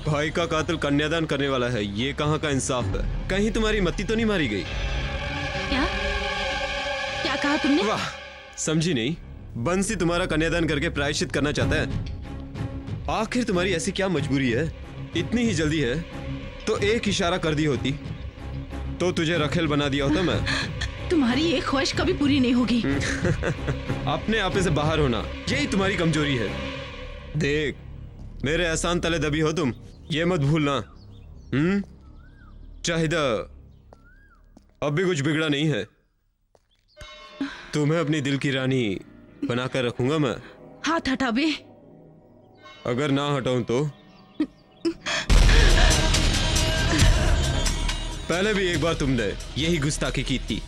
भाई का कातिल कन्यादान करने वाला है, ये कहाँ का इंसाफ है? कहीं तुम्हारी मत्ती तो नहीं मारी गई? क्या क्या कहा तुमने? वाह, समझी नहीं। बंसी तुम्हारा कन्यादान करके प्रायश्चित करना चाहता है। आखिर तुम्हारी ऐसी क्या मजबूरी है? इतनी ही जल्दी है तो एक इशारा कर दी होती तो तुझे रखेल बना दिया होता मैं। तुम्हारी एक ख्वाहिश कभी पूरी नहीं होगी। अपने आपे से बाहर होना, यही तुम्हारी कमजोरी है। देख, मेरे एहसान तले दबी हो तुम, ये मत भूलना। चाहिदा, अब भी कुछ बिगड़ा नहीं है। तुम्हें अपनी दिल की रानी बनाकर रखूंगा मैं। हाथ हटा बे। अगर ना हटाऊं तो? पहले भी एक बार तुमने यही गुस्ताखी की थी।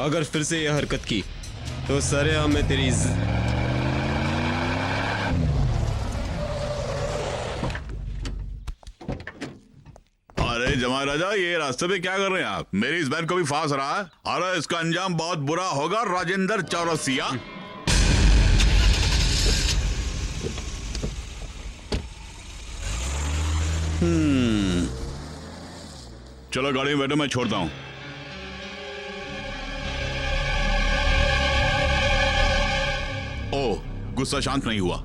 अगर फिर से यह हरकत की तो सरेआम में तेरी अरे जमाल राजा, ये रास्ते पे क्या कर रहे हैं आप? मेरी इस बहन को भी फांस रहा है। अरे इसका अंजाम बहुत बुरा होगा राजेंद्र चौरसिया। चलो गाड़ी में बैठो, मैं छोड़ता हूं। ओह, गुस्सा शांत नहीं हुआ।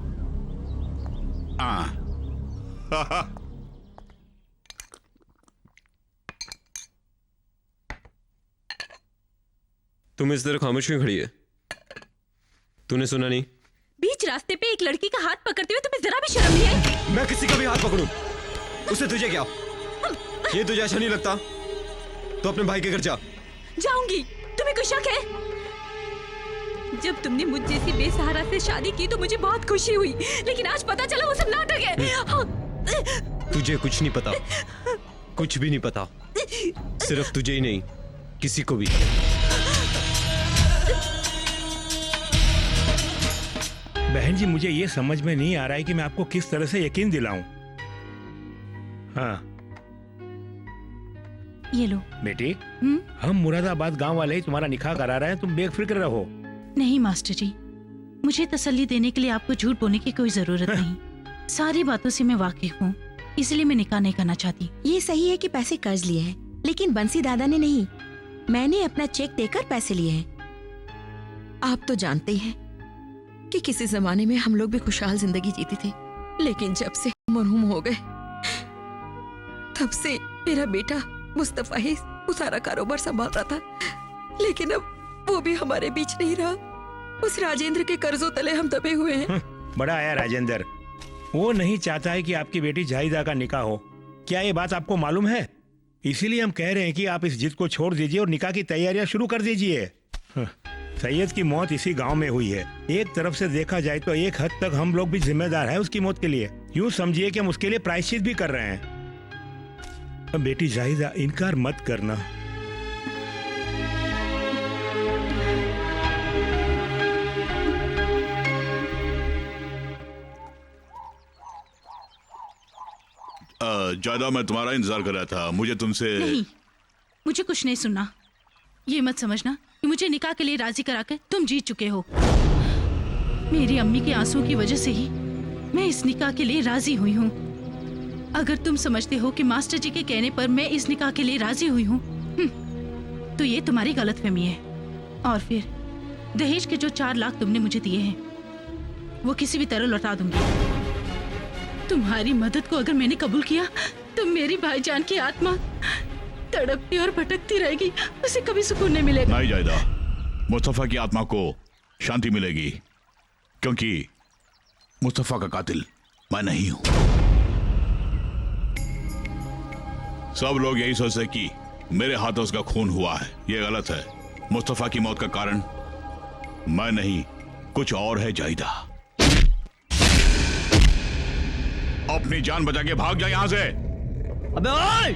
तुम इस तरह खामोश क्यों खड़ी है? तूने सुना नहीं? बीच रास्ते पे एक लड़की का हाथ पकड़ते हुए तुम्हें जरा भी शर्म नहीं आई? मैं किसी का भी हाथ पकड़ूं, उससे तुझे क्या? ये तुझे अच्छा नहीं लगता तो अपने भाई के घर जा। जाऊंगी। तुम्हें कोई शक है? जब तुमने मुझ जैसी बेसहारा से शादी की तो मुझे बहुत खुशी हुई, लेकिन आज पता चला वो सब नाटक है। तुझे कुछ नहीं पता, कुछ भी नहीं पता। सिर्फ तुझे ही नहीं, किसी को भी। बहन जी, मुझे ये समझ में नहीं आ रहा है कि मैं आपको किस तरह से यकीन दिलाऊं। हाँ ये लो बेटी, हम मुरादाबाद गांव वाले ही तुम्हारा निकाह करा रहे हैं, तुम बेफिक्र रहो। नहीं मास्टर जी, मुझे तसल्ली देने के लिए आपको झूठ बोलने की कोई जरूरत नहीं। सारी बातों से मैं वाकिफ हूँ, इसलिए मैं निकाह नहीं करना चाहती। ये सही है कि पैसे कर्ज लिए हैं, लेकिन बंसी दादा ने नहीं। मैंने अपना चेक देकर पैसे लिए हैं। आप तो जानते हैं कि किसी जमाने में हम लोग भी खुशहाल जिंदगी जीती थी, लेकिन जब से मरहूम हो गए तब से मेरा बेटा मुस्तफा ही सारा कारोबार संभाल रहा था, लेकिन अब वो भी हमारे बीच नहीं रहा। उस राजेंद्र के कर्जों तले हम दबे हुए हैं। बड़ा आया राजेंद्र, वो नहीं चाहता है कि आपकी बेटी जाहिदा का निकाह हो। क्या ये बात आपको मालूम है? इसीलिए हम कह रहे हैं कि आप इस जिद को छोड़ दीजिए और निकाह की तैयारियां शुरू कर दीजिए। सैयद की मौत इसी गांव में हुई है। एक तरफ से देखा जाए तो एक हद तक हम लोग भी जिम्मेदार हैं उसकी मौत के लिए। यूं समझिए कि हम उसके लिए प्रायश्चित भी कर रहे हैं। बेटी जाहिदा, इनकार मत करना। ज्यादा मैं तुम्हारा इंतजार कर रहा था। मुझे तुमसे नहीं, मुझे कुछ नहीं सुनना। ये मत समझना कि मुझे निकाह के लिए राजी कराकर तुम जीत चुके हो। मेरी अम्मी के आंसू की वजह से ही मैं इस निकाह के लिए राजी हुई हूँ। अगर तुम समझते हो कि मास्टर जी के कहने पर मैं इस निकाह के लिए राजी हुई हूँ, तो ये तुम्हारी गलतफहमी है। और फिर दहेज के जो 4 लाख तुमने मुझे दिए हैं, वो किसी भी तरह लौटा दूंगी। तुम्हारी मदद को अगर मैंने कबूल किया तो मेरी भाईजान की आत्मा तड़पती और भटकती रहेगी, उसे कभी सुकून नहीं मिलेगा। नहीं जायदा, मुस्तफा की आत्मा को शांति मिलेगी, क्योंकि मुस्तफा का कातिल मैं नहीं हूं। सब लोग यही सोचते कि मेरे हाथों उसका खून हुआ है। यह गलत है। मुस्तफा की मौत का कारण मैं नहीं, कुछ और है जायदा। अपनी जान बचा के भाग जा यहां से। अबे ओए,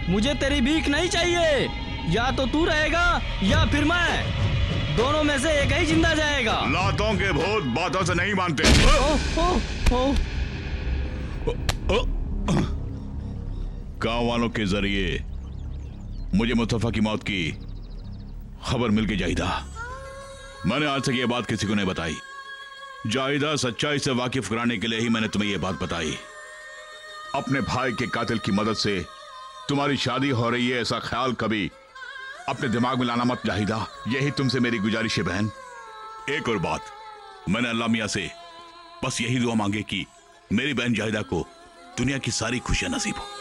मुझे तेरी भीख नहीं चाहिए। या तो तू रहेगा या फिर मैं, दोनों में से एक ही जिंदा जाएगा। लातों के भूत बातों से नहीं मानते। गांव वालों के जरिए मुझे मुस्तफा की मौत की खबर मिल गई जाहिदा। मैंने आज तक ये बात किसी को नहीं बताई। जाहिदा, सच्चाई से वाकिफ कराने के लिए ही मैंने तुम्हें यह बात बताई। अपने भाई के कातिल की मदद से तुम्हारी शादी हो रही है, ऐसा ख्याल कभी अपने दिमाग में लाना मत जाहिदा। यही तुमसे मेरी गुजारिश है बहन। एक और बात, मैंने अल्लाह मियां से बस यही दुआ मांगे कि मेरी बहन जाहिदा को दुनिया की सारी खुशियां नसीब हो।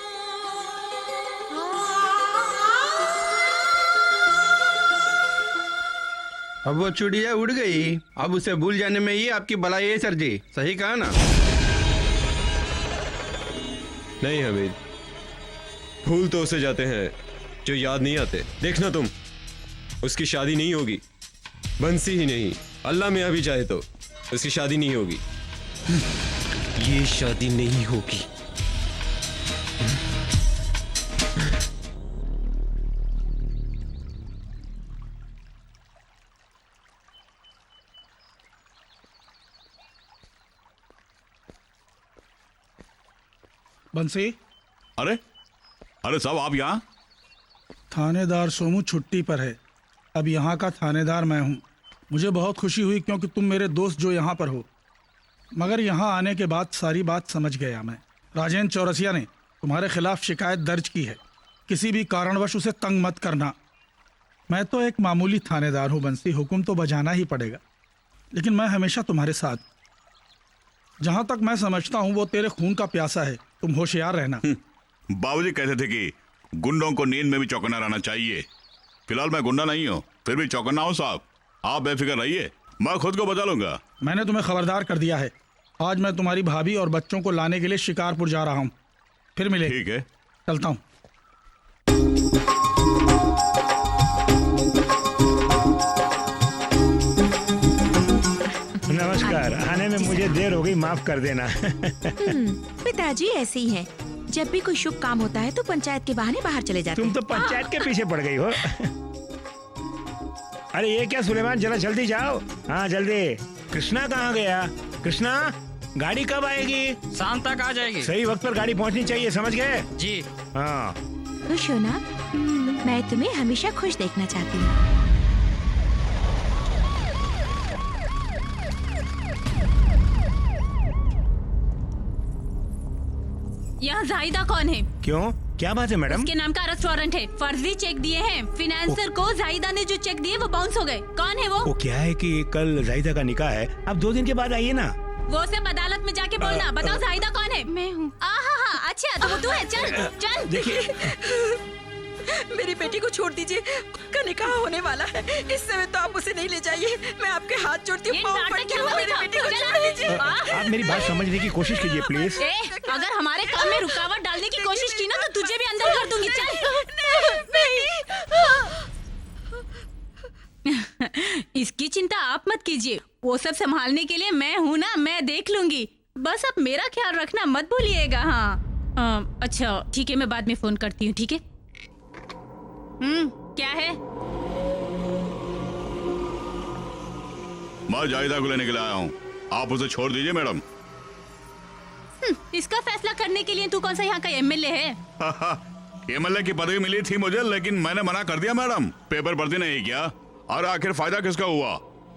अब वो चिड़िया उड़ गई, अब उसे भूल जाने में ही आपकी भलाई है सर जी। सही कहा ना? नहीं हमीद, भूल तो उसे जाते हैं जो याद नहीं आते। देखना तुम, उसकी शादी नहीं होगी, बंसी ही नहीं, अल्लाह में अभी चाहे तो उसकी शादी नहीं होगी। ये शादी नहीं होगी। बंसी। अरे अरे साहब, आप यहाँ? थानेदार सोमू छुट्टी पर है। अब यहाँ का थानेदार मैं हूँ। मुझे बहुत खुशी हुई क्योंकि तुम मेरे दोस्त जो यहाँ पर हो। मगर यहाँ आने के बाद सारी बात समझ गया मैं। राजेंद्र चौरसिया ने तुम्हारे खिलाफ शिकायत दर्ज की है। किसी भी कारणवश उसे तंग मत करना। मैं तो एक मामूली थानेदार हूँ बंसी, हुक्म तो बजाना ही पड़ेगा, लेकिन मैं हमेशा तुम्हारे साथ। जहाँ तक मैं समझता हूँ वो तेरे खून का प्यासा है, तुम होशियार रहना। बाबूजी कहते थे कि गुंडों को नींद में भी चौकन्ना रहना चाहिए। फिलहाल मैं गुंडा नहीं हूँ, फिर भी चौकन्ना हूँ साहब। आप बेफिक्र रहिए, मैं खुद को बचा लूंगा। मैंने तुम्हें खबरदार कर दिया है। आज मैं तुम्हारी भाभी और बच्चों को लाने के लिए शिकारपुर जा रहा हूँ। फिर मिले। ठीक है, चलता हूँ। नमस्कार। आने में मुझे देर हो गई, माफ कर देना। पिताजी ऐसे ही हैं। जब भी कोई शुभ काम होता है तो पंचायत के बहाने बाहर चले जाते तुम हैं। तो पंचायत के पीछे पड़ गई हो। अरे ये क्या सुलेमान, जरा जल्दी जाओ। हाँ जल्दी। कृष्णा कहाँ गया? कृष्णा, गाड़ी कब आएगी? शाम तक आ जाएगी। सही वक्त पर गाड़ी पहुँचनी चाहिए, समझ गए? जी हाँ। खुश हो ना? मैं तुम्हें हमेशा खुश देखना चाहती हूँ। यहाँ जाहिदा कौन है? क्यों, क्या बात है मैडम? उसके नाम का रेस्टोरेंट है। फर्जी चेक दिए हैं फिनेंसर को। जाहिदा ने जो चेक दिए वो बाउंस हो गए। कौन है वो? क्या है कि कल जाहिदा का निकाह है, अब 2 दिन के बाद आइए ना। वो सिर्फ अदालत में जाके बोलना। बताओ जाहिदा कौन है? मैं हूँ। अच्छा तो वो तू है। चल चल। देखिए मेरी बेटी को छोड़ दीजिए, उसका निकाह होने वाला है। इस समय तो आप उसे नहीं ले जाइए, मैं आपके हाथ जोड़ती हूँ, पाँव पड़ती हूँ, मेरी बेटी को छोड़ दीजिए। आप मेरी बात समझने की कोशिश कीजिए प्लीज। अगर हमारे काम में रुकावट डालने की कोशिश की ना तो तुझे भी अंदर कर दूंगी। चल। इसकी चिंता आप मत कीजिए, वो सब संभालने के लिए मैं हूँ ना, मैं देख लूंगी। बस आप मेरा ख्याल रखना मत भूलिएगा। हाँ अच्छा ठीक है, मैं बाद में फोन करती हूँ, ठीक है? क्या है? मैं जायदा को लेने के लिए आया हूँ, आप उसे छोड़ दीजिए मैडम। इसका फैसला करने के लिए तू कौन सा यहाँ का एमएलए है? एमएलए की पदवी मिली थी मुझे, लेकिन मैंने मना कर दिया मैडम। पेपर पढ़ती नहीं क्या? और आखिर फायदा किसका हुआ?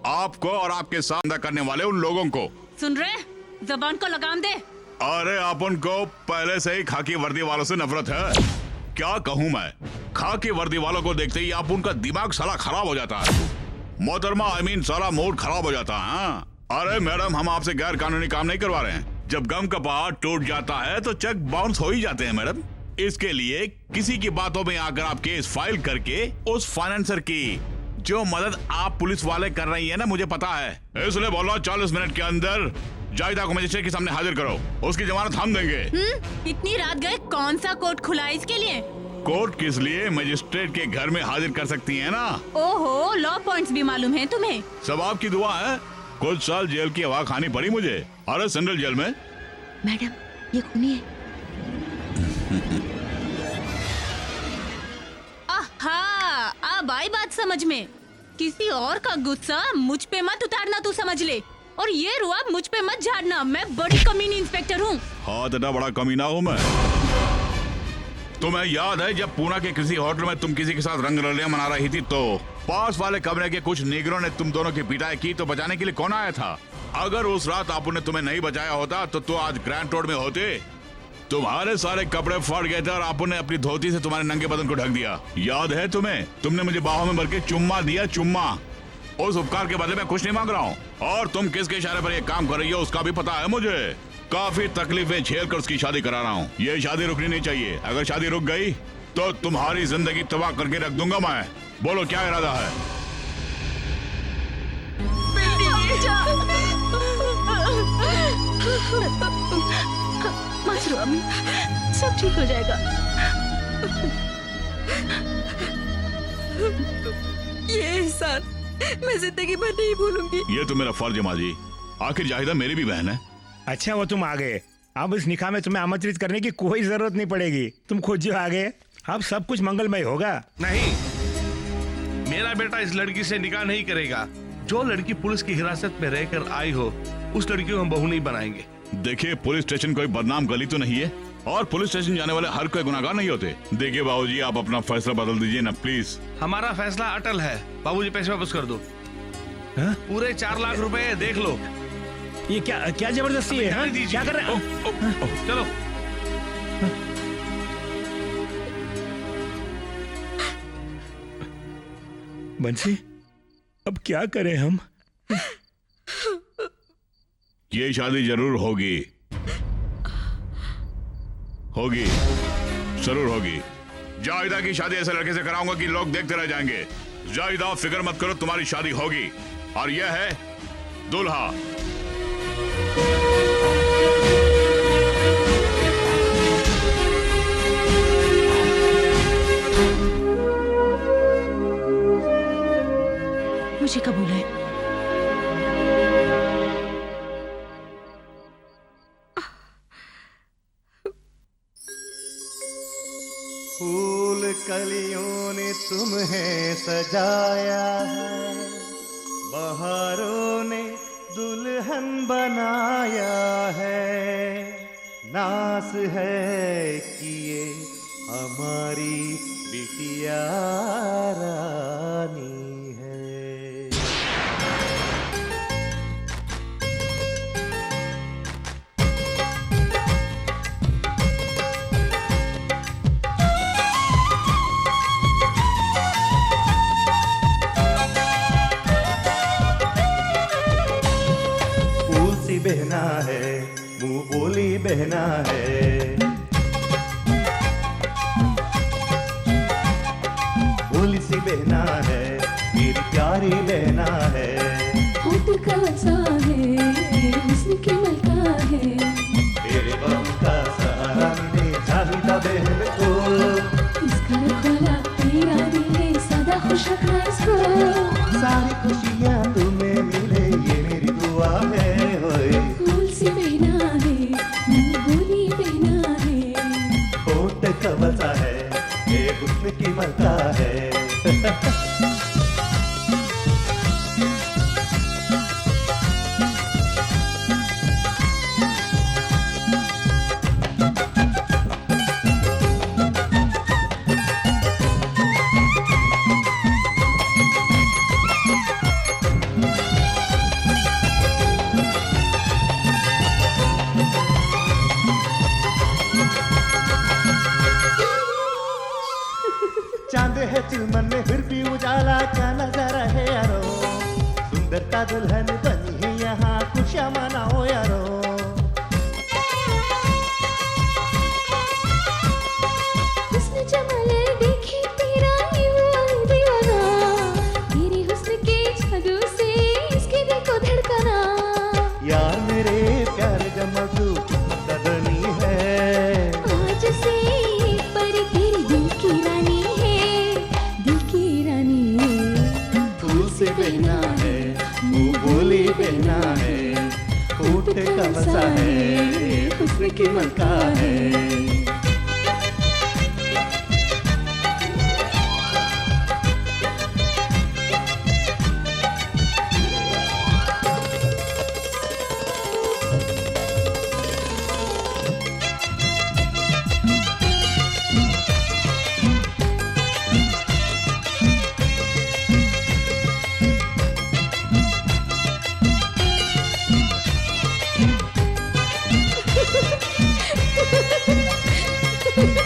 आपको और आपके सामना करने वाले उन लोगों को। सुन रहे, जबान को लगाम दे। अरे आप उनको पहले से ही खाकी वर्दी वालों से नफरत है। क्या कहूँ मैं, खाकी वर्दी वालों को देखते ही आप उनका दिमाग सारा खराब हो जाता है। मोहतरमा सारा मूड खराब हो जाता है। अरे मैडम, हम आपसे गैर कानूनी काम नहीं करवा रहे हैं। जब गम का पहाड़ टूट जाता है तो चेक बाउंस हो ही जाते हैं मैडम। इसके लिए किसी की बातों में आकर आप केस फाइल करके उस फाइनेंसर की जो मदद आप पुलिस वाले कर रही है ना, मुझे पता है, इसलिए बोलो 40 मिनट के अंदर जायदा को मजिस्ट्रेट के सामने हाजिर करो। उसकी जमानत हम देंगे। इतनी रात गए, कौन सा कोर्ट खुला है इसके लिए? कोर्ट किस लिए? मजिस्ट्रेट के घर में हाजिर कर सकती है ना। ओहो, लॉ पॉइंट्स भी मालूम है तुम्हें? सब आपकी दुआ है। कुछ साल जेल की हवा खानी पड़ी मुझे। अरे सेंट्रल जेल में। मैडम ये खूनी है। आहा, अब आई बात समझ में। किसी और का गुस्सा मुझ पे मत उतारना, तू समझ ले। और ये रुआब मुझ पे मत झाड़ना, मैं बड़ी कमीनी इंस्पेक्टर हूँ। हाँ इतना बड़ा कमीना हूँ मैं। तुम्हें याद है जब पूना के किसी होटल में तुम किसी के साथ रंगरलियां मना रही थी तो पास वाले कमरे के कुछ नीगरों ने तुम दोनों की पिटाई की, तो बचाने के लिए कौन आया था? अगर उस रात आपू ने तुम्हें नहीं बचाया होता तो आज ग्रैंड रोड में होते। तुम्हारे सारे कपड़े फट गए थे और आपू ने अपनी धोती से तुम्हारे नंगे बदन को ढक दिया। याद है तुम्हें? तुमने मुझे बाहों में भर के चुम्मा दिया, चुम्मा। उस उपकार के बदले में कुछ नहीं मांग रहा हूँ। और तुम किसके इशारे पर ये काम कर रही हो उसका भी पता है मुझे। काफी तकलीफें झेल कर उसकी शादी करा रहा हूँ। ये शादी रुकनी नहीं चाहिए। अगर शादी रुक गई तो तुम्हारी जिंदगी तबाह करके रख दूंगा मैं। बोलो क्या इरादा है? मत रो अम्मी, सब ठीक हो जाएगा। ये एहसान मैं जिंदगी भर नहीं भूलूंगी। ये तो मेरा फर्ज है माँ जी, आखिर जाहिदा मेरी भी बहन है। अच्छा वो तुम आ गए, अब इस निकाह में तुम्हें आमंत्रित करने की कोई जरूरत नहीं पड़ेगी। तुम खुद जो आ गए, अब सब कुछ मंगलमय होगा। नहीं, मेरा बेटा इस लड़की से निकाह नहीं करेगा। जो लड़की पुलिस की हिरासत में रहकर आई हो उस लड़की को हम बहू नहीं बनाएंगे। देखिए पुलिस स्टेशन कोई बदनाम गली तो नहीं है और पुलिस स्टेशन जाने वाले हर कोई गुनाहगार नहीं होते। देखिए बाबूजी, आप अपना फैसला बदल दीजिए ना प्लीज। हमारा फैसला अटल है। बाबूजी पैसे वापस कर दो। पूरे 4 लाख रुपए देख लो। ये क्या जबरदस्ती है? हाँ? क्या कर रहे हो? चलो। बंसी, अब क्या करें हम? ये शादी जरूर होगी, होगी, जरूर होगी। जाहिदा की शादी ऐसे लड़के से कराऊंगा कि लोग देखते रह जाएंगे। जाहिदा फिक्र मत करो, तुम्हारी शादी होगी। और यह है दूल्हा। मुझे कबूल है। फूल कलियों ने तुम्हें सजाया है, बहारों ने दुल्हन बनाया है। नास है कि ये हमारी बिटिया रानी है। बहना है, मुंह बोली बहना है। है, मेरी प्यारी बहना है। होठ कौन-सा है, हुस्न की मलका है। तेरे बहू का सहारा मिले चाहिदा बहन को। इसका रखवाला तेरा दिल है, सदा खुश रखना इसको। सारी खुशियाँ तुम्हें मिले ये मेरी दुआ है। होए फूल सी बहना है, मुंह बोली बहना है। होठ कवसा है, ये हुस्न की मलका है। चांद है चुमन में फिर भी उजाला क्या नजारा है यारो। सुंदरता दुल्हन बनी है यहाँ, खुशियाँ मनाओ यारो। हुस्न जमाल देखे तेरा ये हुआ दीवाना। तेरे हुस्न के जादू से इसके दिल को धड़कना। यार मेरे प्यार जमा तू सदनी है। आज से परी तेरी दिल की रानी है, दिल की रानी है। फूल से बहना है, मुंह बोली बहना है। होठ का मसा है, हुस्न की मलका है।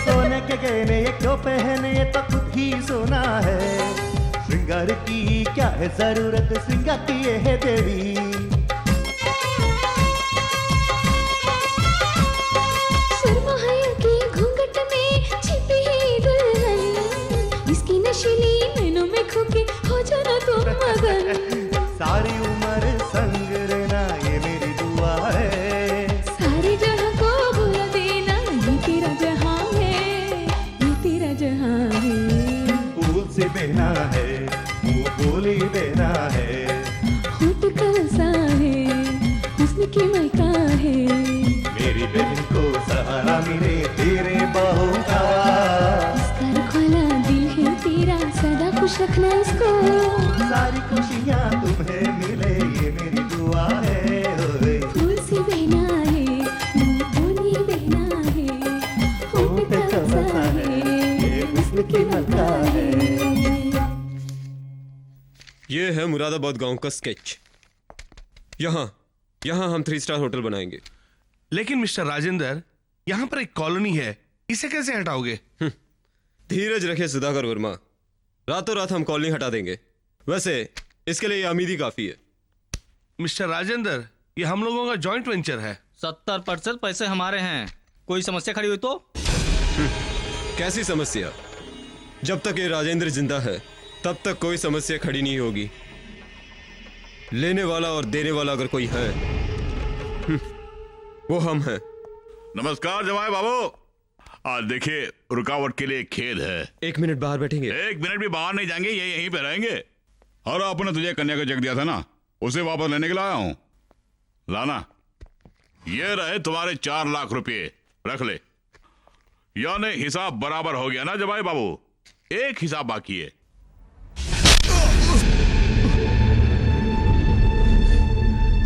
सोने के गहने ये क्यों पहने, ये तो खुद ही सोना है। श्रृंगार की क्या है जरूरत, श्रृंगार की ये है देवी। सुरमहल के घूंघट में छिपी है दुल्हन। इसकी नशीली नैनों में खो के हो जाना तुम मगन। सारी उम्र संग रहना ये मेरी दुआ है। सारे जहां को बुला देना, ये तेरा जहां है, ये तेरा जहां है। फूल से बहना है, मुंह बोली बहना है। होठ कौन-सा है, हुस्न की मलका है। मेरी बहन को सहारा मिले तेरे बाहों का। इसका रखवाला दिल है तेरा, सदा खुश रखना इसको। सारी खुशियाँ तुम्हें मिले ये मेरी दुआ है। होए फूल सी बहना है, मुंह बोली बहना है। होठ कौन-सा है, ये हुस्न की मलका है। ये है मुरादाबाद गांव का स्केच। यहाँ यहाँ हम 3 स्टार होटल बनाएंगे। लेकिन मिस्टर राजेंद्र, यहाँ पर एक कॉलोनी है, इसे कैसे हटाओगे? धीरज रखे सुधाकर वर्मा, रातों रात हम कॉलोनी हटा देंगे। वैसे इसके लिए आमीदी काफी है। मिस्टर राजेंद्र, ये हम लोगों का जॉइंट वेंचर है। 70% पैसे हमारे हैं। कोई समस्या खड़ी हुई तो? कैसी समस्या? जब तक ये राजेंद्र जिंदा है तब तक कोई समस्या खड़ी नहीं होगी। लेने वाला और देने वाला अगर कोई है, वो हम हैं। नमस्कार जवाई बाबू। देखिए, रुकावट के लिए खेद है। 1 मिनट बाहर बैठेंगे? 1 मिनट भी बाहर नहीं जाएंगे, ये यहीं पे रहेंगे। और आपने तुझे कन्या का चेक दिया था ना, उसे वापस लेने के लिए आया हूं। लाना, ये रहे तुम्हारे 4 लाख रुपए, रख ले। यानी हिसाब बराबर हो गया ना जवाई बाबू? एक हिसाब बाकी है।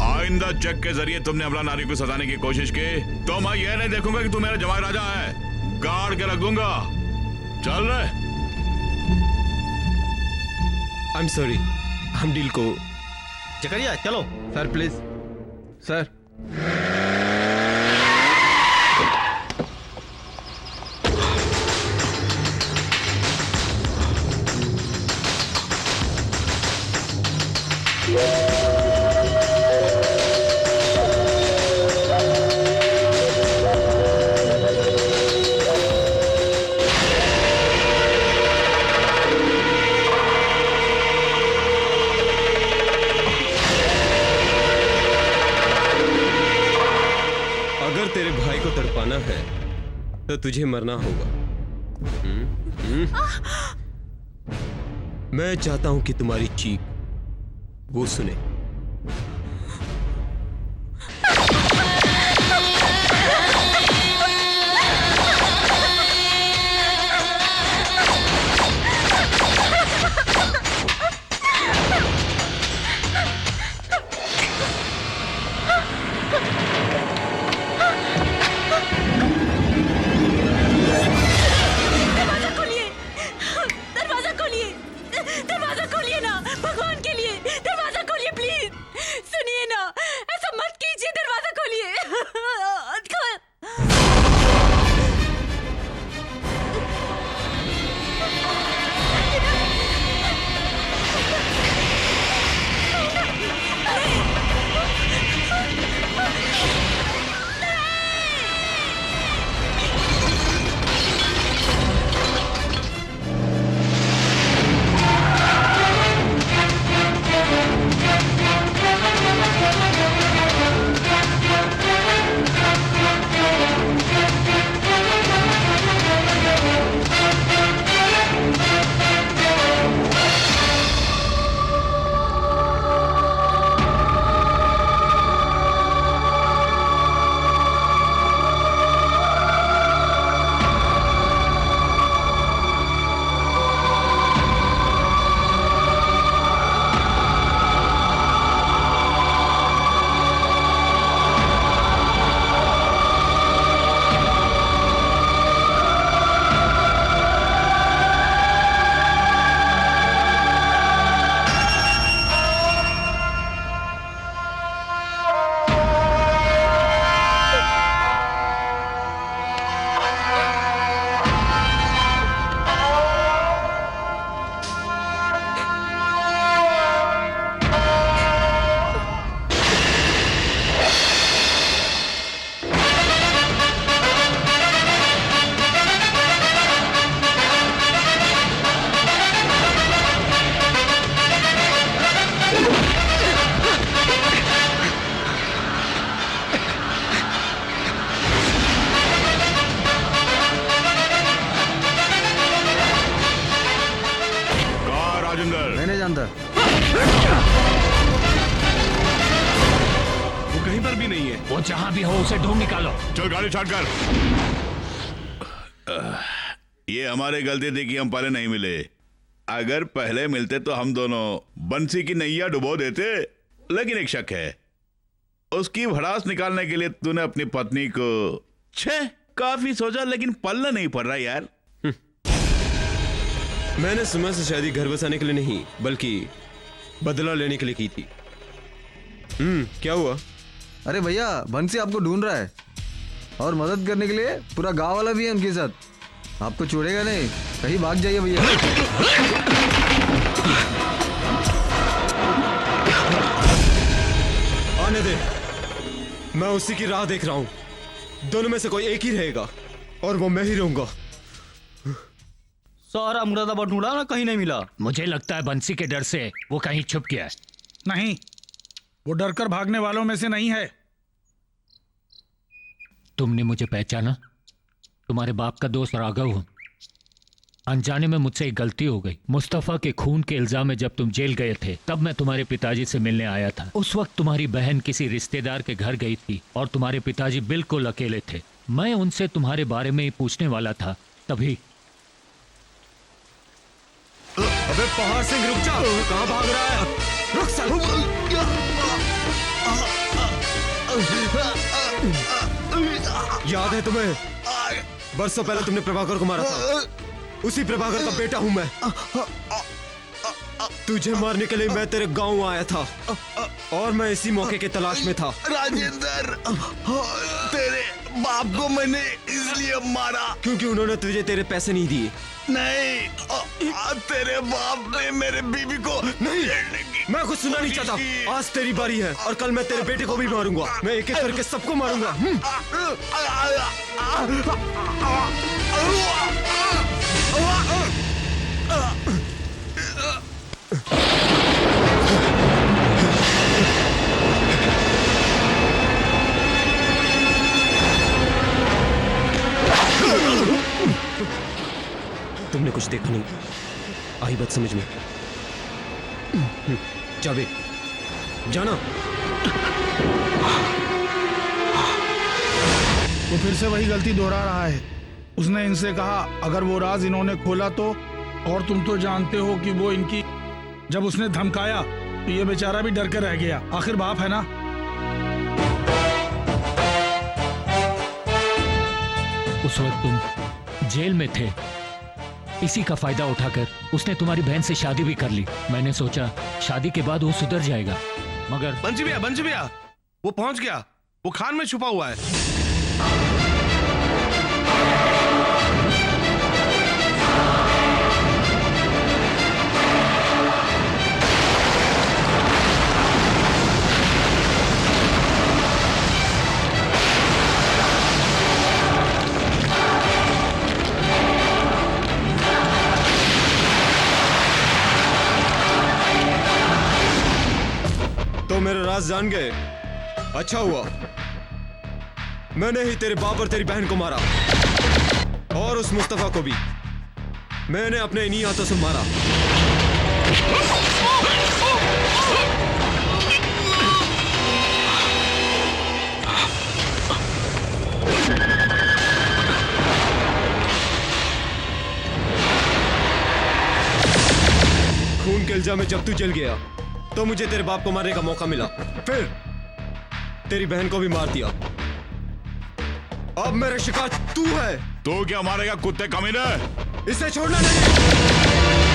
आइंदा चेक के जरिए तुमने अमला नारी को सताने की कोशिश की तो मैं ये नहीं देखूंगा कि तू मेरा जवाई राजा है। गाड़ के रख दूंगा। चल रहे। आई एम सॉरी, हम डील को जकरिया चलो। Sir please sir. तो तुझे मरना होगा। मैं चाहता हूं कि तुम्हारी चीख वो सुने। दरवाजा खोलिए ना, भगवान के लिए दरवाजा खोलिए प्लीज। सुनिए ना, ऐसा मत कीजिए, दरवाजा खोलिए। मैं नहीं जानता। वो कहीं पर भी नहीं है। वो जहां भी हो उसे ढूंढ निकालो। चल गाड़ी स्टार्ट कर। ये हमारी गलती थी कि हम पहले नहीं मिले। अगर पहले मिलते तो हम दोनों बंसी की नैया डुबो देते। लेकिन एक शक है, उसकी भड़ास निकालने के लिए तूने अपनी पत्नी को काफी सोचा, लेकिन पल्ला नहीं पड़ रहा यार। मैंने सुमा से शादी घर बसाने के लिए नहीं बल्कि बदला लेने के लिए की थी। क्या हुआ? अरे भैया बंसी आपको ढूंढ रहा है और मदद करने के लिए पूरा गांव वाला भी है उनके साथ। आपको छोड़ेगा नहीं, कहीं भाग जाइए भैया। आने दे, मैं उसी की राह देख रहा हूं। दोनों में से कोई एक ही रहेगा और वो मैं ही रहूंगा। सारा मुरादाबाद ढूंढा ना, कहीं नहीं मिला। मुझे लगता है बंसी के डर से वो कहीं छुप गया है। नहीं, वो डरकर भागने वालों में से नहीं है। तुमने मुझे पहचाना? तुम्हारे बाप का दोस्त राघव हूं। अनजाने में मुझसे एक गलती हो गई। मुस्तफा के खून के इल्जाम में जब तुम जेल गए थे तब मैं तुम्हारे पिताजी से मिलने आया था। उस वक्त तुम्हारी बहन किसी रिश्तेदार के घर गई थी और तुम्हारे पिताजी बिल्कुल अकेले थे। मैं उनसे तुम्हारे बारे में ही पूछने वाला था, तभी। अबे पहाड़ सिंह रुक जा, कहां भाग रहा है? रुक साल। याद है तुम्हें? बरसों पहले तुमने प्रभाकर को मारा था। उसी प्रभाकर का बेटा हूं मैं। तुझे मारने के लिए मैं तेरे गांव आया था और मैं इसी मौके की तलाश में था। राजेंद्र, तेरे बाप को मैंने इसलिए मारा क्योंकि उन्होंने तुझे तेरे पैसे नहीं दिए। नहीं, तेरे बाप ने मेरे बीवी को नहीं, मैं कुछ सुनना नहीं चाहता। आज तेरी बारी है और कल मैं तेरे बेटे को भी मारूंगा। मैं एक एक करके सबको मारूंगा। तुमने कुछ देखा नहीं, आई बात समझ में। जावेद, जाना। वो फिर से वही गलती दोहरा रहा है। उसने इनसे कहा अगर वो राज इन्होंने खोला तो, और तुम तो जानते हो कि वो इनकी, जब उसने धमकाया तो ये बेचारा भी डर के रह गया। आखिर बाप है ना। उस वक्त तुम जेल में थे, इसी का फायदा उठाकर उसने तुम्हारी बहन से शादी भी कर ली। मैंने सोचा शादी के बाद वो सुधर जाएगा, मगर बंसी भैया वो पहुंच गया, वो खान में छुपा हुआ है। तो मेरा राज जान गए, अच्छा हुआ। मैंने ही तेरे बाप और तेरी बहन को मारा, और उस मुस्तफा को भी मैंने अपने इन्हीं हाथों से मारा। खून के इल्जाम में जब तू जल गया तो मुझे तेरे बाप को मारने का मौका मिला, फिर तेरी बहन को भी मार दिया। अब मेरा शिकार तू है। तू क्या मारेगा कुत्ते कमीने? इसे छोड़ना नहीं।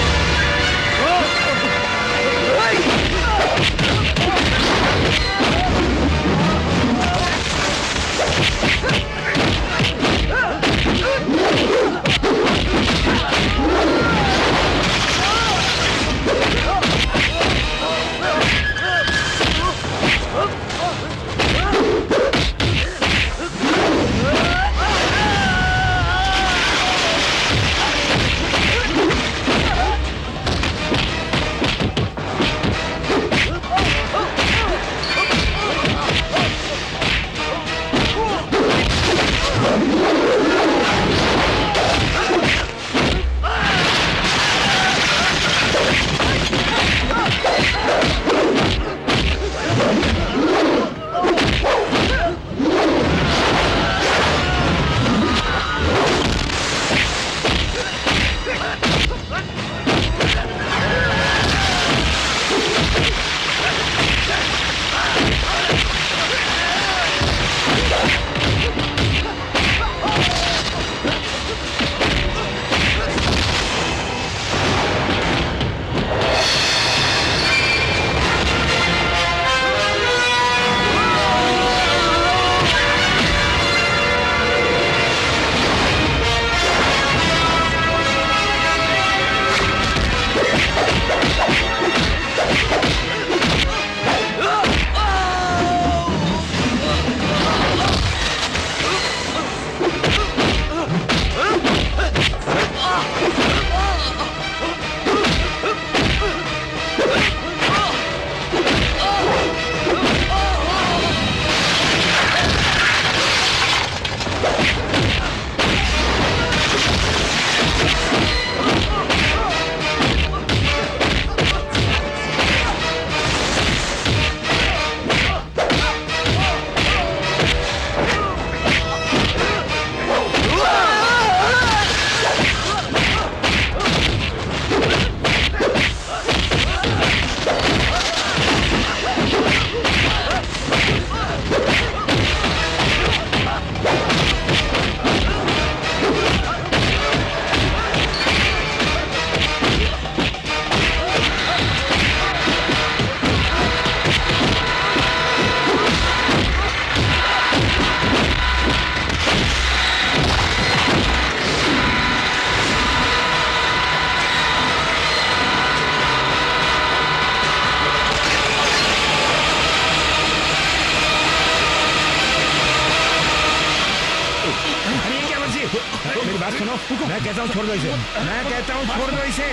मैं कहता हूँ छोड़ दो इसे, मैं कहता हूँ छोड़ दो इसे।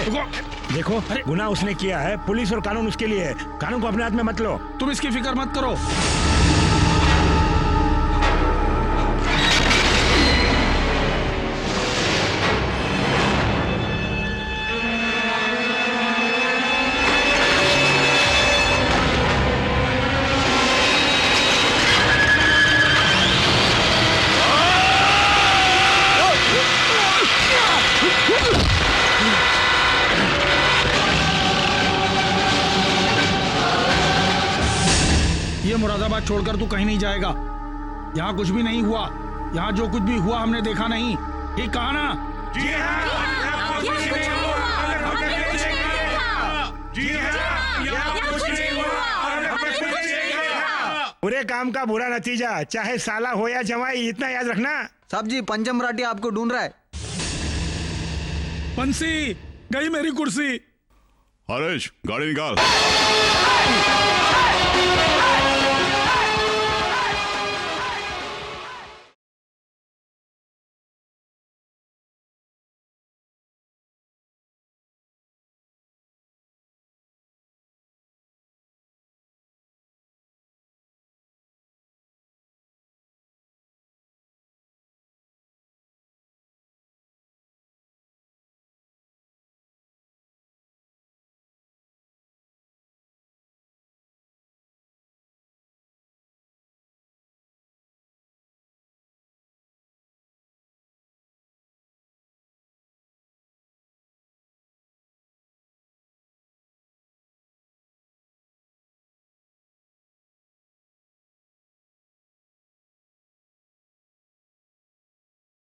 देखो गुनाह उसने किया है, पुलिस और कानून उसके लिए है, कानून को अपने हाथ में मत लो। तुम इसकी फिक्र मत करो। ये मुरादाबाद छोड़कर तू कहीं नहीं जाएगा। यहाँ कुछ भी नहीं हुआ, यहाँ जो कुछ भी हुआ हमने देखा नहीं, ठीक कहा ना? जी हाँ, यहाँ कुछ नहीं हुआ, हमने कुछ नहीं देखा। जी हाँ, यहाँ कुछ नहीं हुआ, हमने कुछ नहीं देखा। बुरे काम का बुरा नतीजा, चाहे साला हो या जमाई, इतना याद रखना। साहब जी, पंचम मराठी आपको ढूंढ रहा है। बंसी, गई मेरी कुर्सी। हरीश, गाड़ी निकाल।